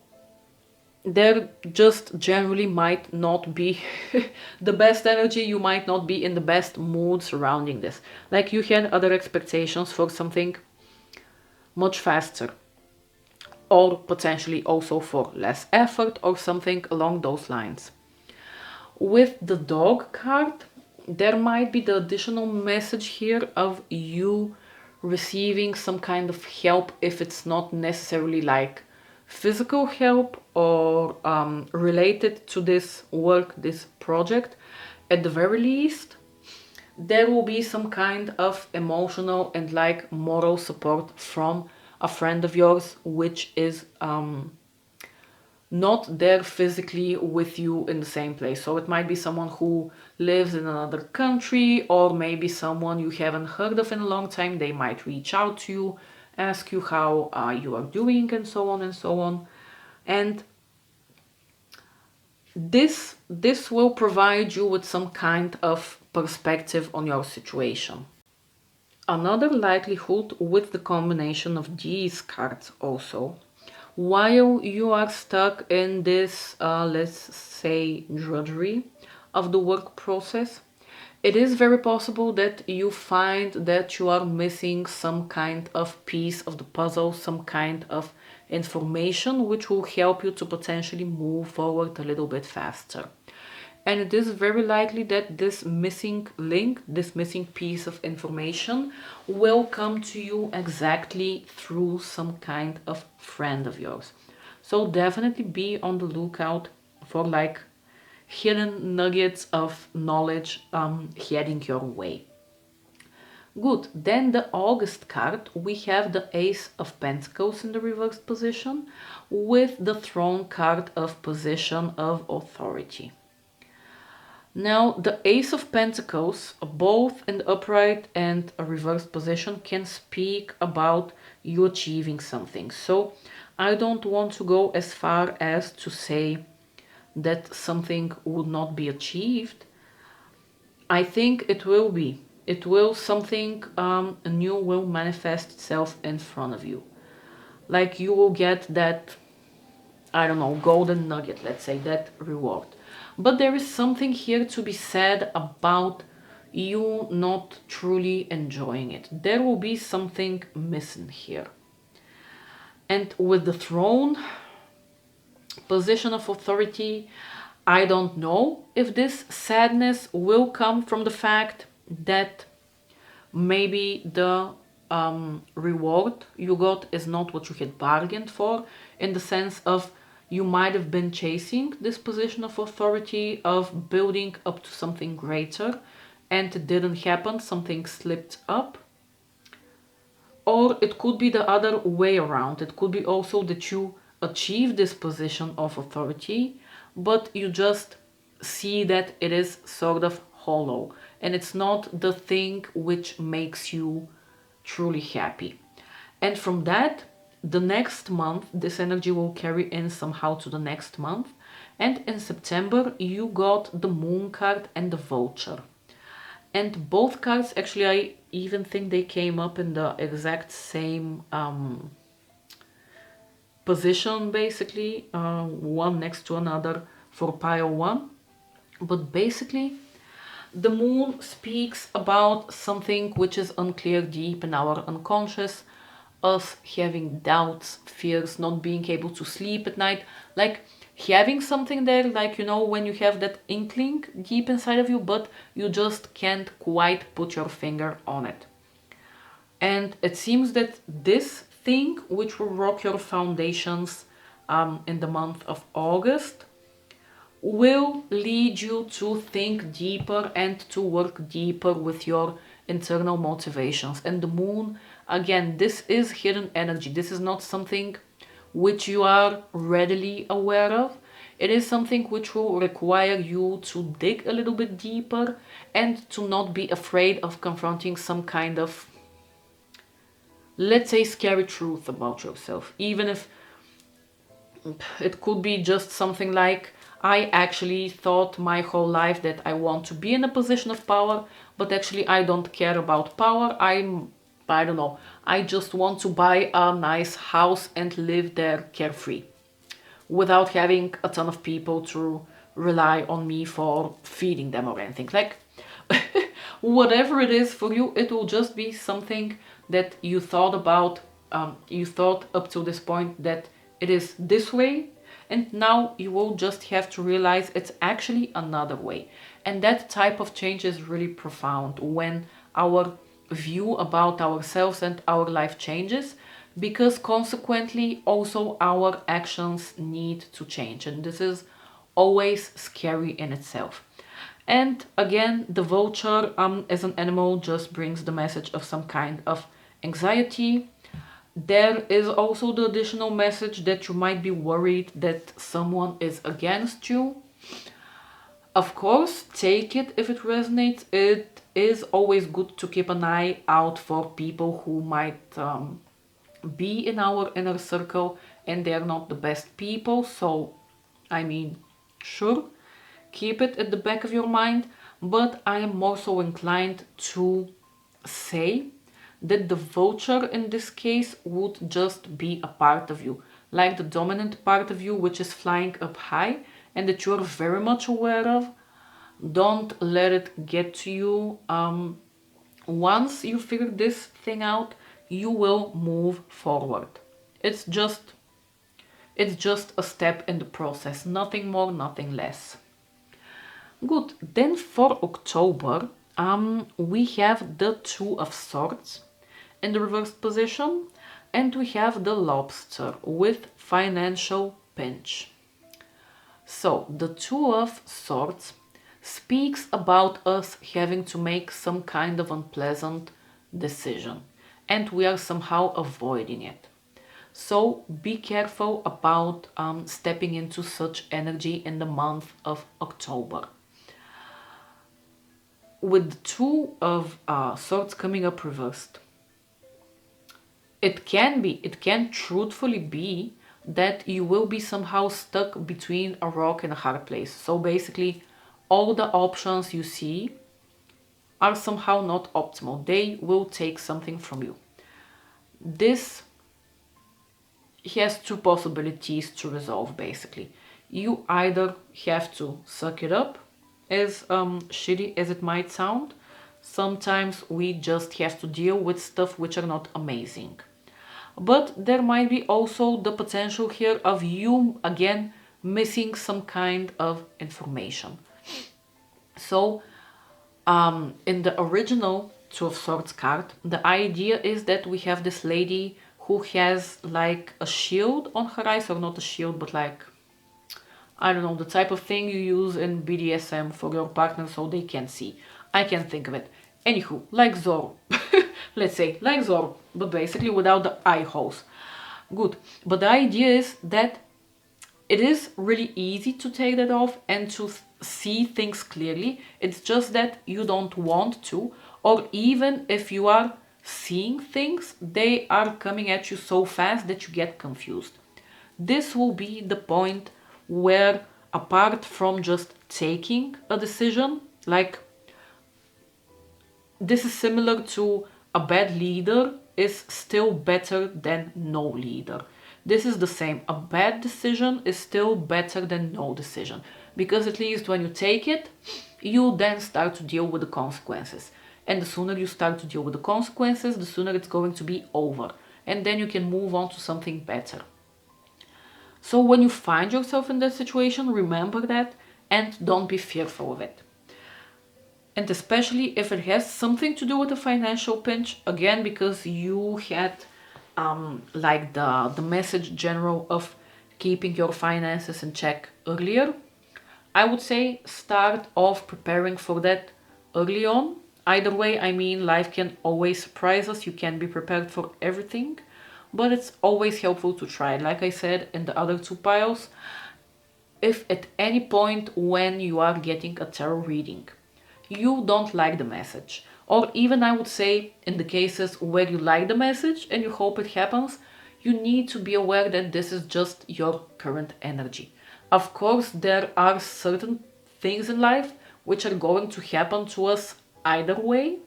there just generally might not be the best energy, you might not be in the best mood surrounding this. Like you had other expectations for something much faster, or potentially also for less effort or something along those lines. With the dog card, there might be the additional message here of you receiving some kind of help, if it's not necessarily like physical help or related to this work, this project. At the very least, there will be some kind of emotional and like moral support from a friend of yours, which is not there physically with you in the same place. So it might be someone who lives in another country, or maybe someone you haven't heard of in a long time. They might reach out to you, ask you how you are doing, and so on and so on. And this will provide you with some kind of perspective on your situation. Another likelihood with the combination of these cards also, while you are stuck in this, let's say, drudgery of the work process, it is very possible that you find that you are missing some kind of piece of the puzzle, some kind of information which will help you to potentially move forward a little bit faster. And it is very likely that this missing link, this missing piece of information will come to you exactly through some kind of friend of yours. So definitely be on the lookout for like hidden nuggets of knowledge heading your way. Good, then the August card, we have the Ace of Pentacles in the reversed position with the Throne card of position of authority. Now, the Ace of Pentacles, both in the upright and a reversed position, can speak about you achieving something. So I don't want to go as far as to say that something would not be achieved, I think it will be. It will, something new will manifest itself in front of you. Like you will get that, I don't know, golden nugget, let's say, that reward. But there is something here to be said about you not truly enjoying it. There will be something missing here. And with the throne, position of authority, I don't know if this sadness will come from the fact that maybe the reward you got is not what you had bargained for, in the sense of you might have been chasing this position of authority, of building up to something greater, and it didn't happen, something slipped up. Or it could be the other way around. It could be also that you achieve this position of authority, but you just see that it is sort of hollow and it's not the thing which makes you truly happy. And from that, the next month, this energy will carry in somehow to the next month. And in September, you got the Moon card and the Vulture. And both cards, actually, I even think they came up in the exact same position, basically, one next to another for pile one. But basically, the Moon speaks about something which is unclear deep in our unconscious, us having doubts, fears, not being able to sleep at night, like having something there, like, you know, when you have that inkling deep inside of you, but you just can't quite put your finger on it. And it seems that this thing, which will rock your foundations in the month of August, will lead you to think deeper and to work deeper with your internal motivations. And the Moon, again, this is hidden energy. This is not something which you are readily aware of. It is something which will require you to dig a little bit deeper and to not be afraid of confronting some kind of, let's say, scary truth about yourself. Even if it could be just something like, I actually thought my whole life that I want to be in a position of power, but actually I don't care about power. I don't know, I just want to buy a nice house and live there carefree, without having a ton of people to rely on me for feeding them or anything. Like, whatever it is for you, it will just be something that you thought about, you thought up to this point that it is this way, and now you will just have to realize it's actually another way. And that type of change is really profound when our view about ourselves and our life changes, because consequently also our actions need to change, and this is always scary in itself. And again, the vulture as an animal just brings the message of some kind of anxiety. There is also the additional message that you might be worried that someone is against you. Of course, take it if it resonates. It is always good to keep an eye out for people who might be in our inner circle and they are not the best people. So, I mean, sure, keep it at the back of your mind, but I am more so inclined to say that the vulture in this case would just be a part of you, like the dominant part of you which is flying up high and that you're very much aware of. Don't let it get to you. Once you figure this thing out, you will move forward. It's just a step in the process, nothing more, nothing less. Good. Then for October, we have the Two of Swords in the reversed position, and we have the Lobster with financial pinch. So the Two of Swords speaks about us having to make some kind of unpleasant decision, and we are somehow avoiding it. So be careful about stepping into such energy in the month of October. With the Two of Swords coming up reversed, it can truthfully be that you will be somehow stuck between a rock and a hard place. So basically, all the options you see are somehow not optimal. They will take something from you. This has two possibilities to resolve basically. You either have to suck it up, as shitty as it might sound. Sometimes we just have to deal with stuff which are not amazing. But there might be also the potential here of you again missing some kind of information. So in the original Two of Swords card, the idea is that we have this lady who has like a shield on her eyes, or not a shield, but like, I don't know, the type of thing you use in BDSM for your partner so they can see. I can't think of it. Anywho, like Zorro. Let's say, like Zorro, but basically without the eye holes. Good. But the idea is that it is really easy to take that off and to see things clearly. It's just that you don't want to, or even if you are seeing things, they are coming at you so fast that you get confused. This will be the point where, apart from just taking a decision, like this is similar to a bad leader is still better than no leader. This is the same. A bad decision is still better than no decision. Because at least when you take it, you then start to deal with the consequences. And the sooner you start to deal with the consequences, the sooner it's going to be over. And then you can move on to something better. So when you find yourself in that situation, remember that and don't be fearful of it. And especially if it has something to do with a financial pinch, again, because you had like the message general of keeping your finances in check earlier, I would say start off preparing for that early on. Either way, I mean, life can always surprise us. You can be prepared for everything, but it's always helpful to try. Like I said in the other two piles, if at any point when you are getting a tarot reading, you don't like the message, or even I would say in the cases where you like the message and you hope it happens, you need to be aware that this is just your current energy. Of course, there are certain things in life which are going to happen to us either way,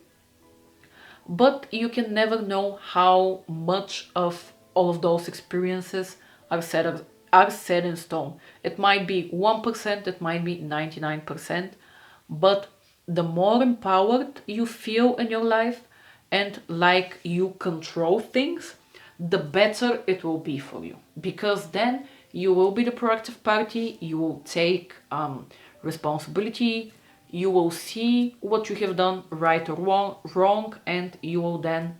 but you can never know how much of all of those experiences are set in stone. It might be 1%, it might be 99%, but the more empowered you feel in your life and like you control things, the better it will be for you. Because then you will be the proactive party, you will take responsibility, you will see what you have done right or wrong, and you will then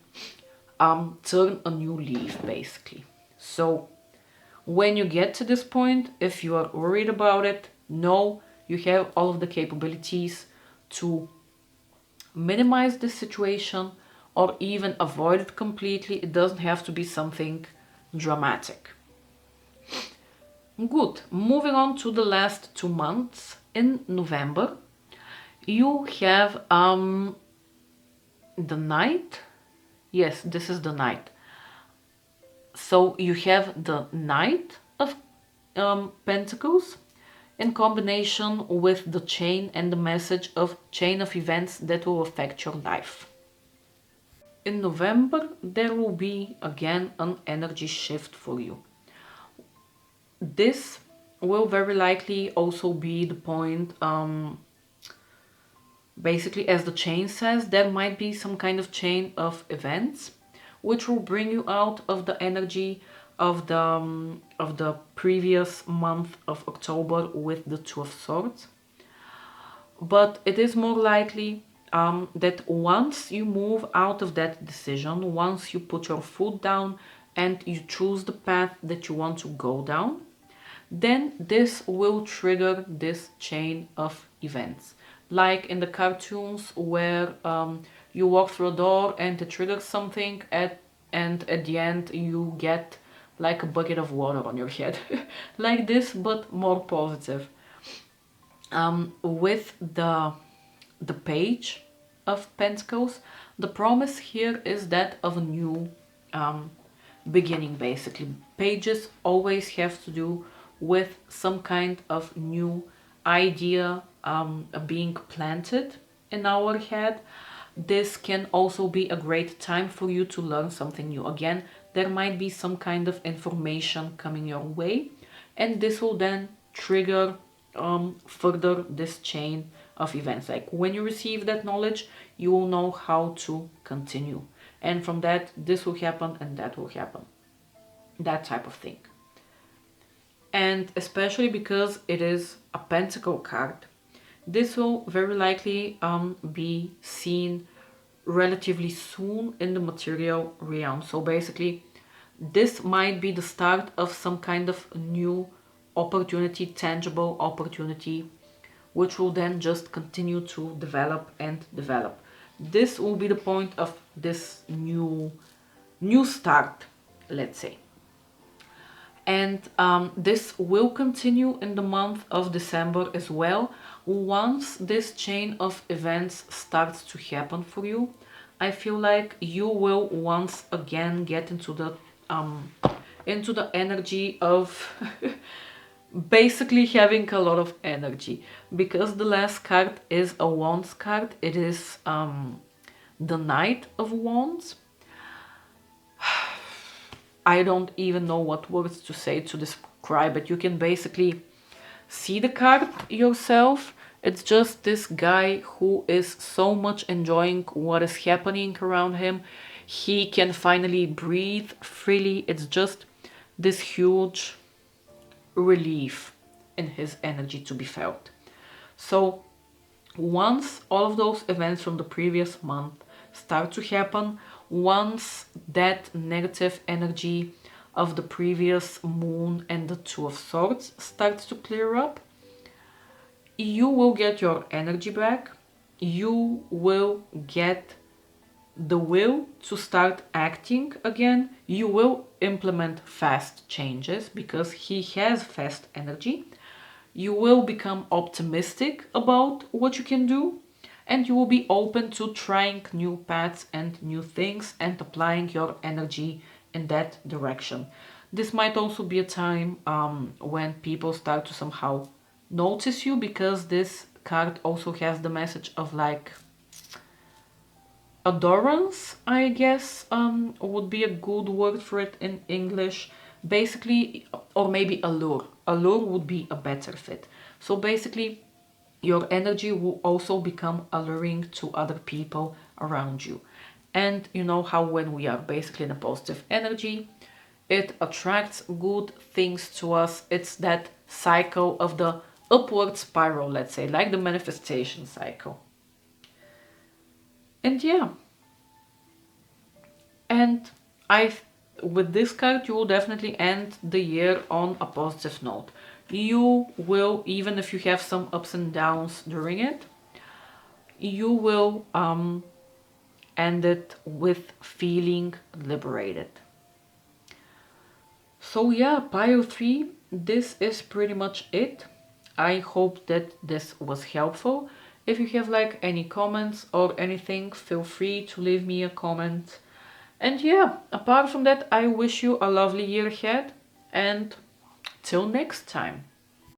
turn a new leaf basically. So when you get to this point, if you are worried about it, know you have all of the capabilities to minimize this situation or even avoid it completely. It doesn't have to be something dramatic. Good. Moving on to the last 2 months. In November, you have the Knight. Yes, this is the Knight. So you have the Knight of Pentacles in combination with the chain and the message of chain of events that will affect your life. In November, there will be again an energy shift for you. This will very likely also be the point, basically as the chain says, there might be some kind of chain of events which will bring you out of the energy of the previous month of October with the Two of Swords. But it is more likely that once you move out of that decision, once you put your foot down and you choose the path that you want to go down, then this will trigger this chain of events. Like in the cartoons where you walk through a door and it triggers something and at the end you get like a bucket of water on your head. Like this, but more positive. With the Page of Pentacles, the promise here is that of a new beginning basically. Pages always have to do with some kind of new idea being planted in our head. This can also be a great time for you to learn something new. Again, there might be some kind of information coming your way, and this will then trigger further this chain of events. Like when you receive that knowledge, you will know how to continue. And from that, this will happen and that will happen. That type of thing. And especially because it is a pentacle card, this will very likely be seen relatively soon in the material realm. So basically, this might be the start of some kind of new opportunity, tangible opportunity, which will then just continue to develop and develop. This will be the point of this new start, let's say. And this will continue in the month of December as well. Once this chain of events starts to happen for you, I feel like you will once again get into the energy of basically having a lot of energy, because the last card is a Wands card. It is the Knight of Wands. I don't even know what words to say to describe it. You can basically see the card yourself. It's just this guy who is so much enjoying what is happening around him. He can finally breathe freely. It's just this huge relief in his energy to be felt. So once all of those events from the previous month start to happen, once that negative energy of the previous moon and the Two of Swords starts to clear up, you will get your energy back. You will get the will to start acting again. You will implement fast changes because he has fast energy. You will become optimistic about what you can do, and you will be open to trying new paths and new things and applying your energy in that direction. This might also be a time when people start to somehow notice you, because this card also has the message of like adorance, I guess, would be a good word for it in English. Basically, or maybe allure. Allure would be a better fit. So basically, your energy will also become alluring to other people around you. And you know how when we are basically in a positive energy, it attracts good things to us. It's that cycle of the upward spiral, let's say, like the manifestation cycle. And yeah. And with this card, you will definitely end the year on a positive note. You will, even if you have some ups and downs during it, you will end it with feeling liberated. So yeah, pile 3, this is pretty much it. I hope that this was helpful. If you have like any comments or anything, feel free to leave me a comment. And yeah, apart from that, I wish you a lovely year ahead, and till next time.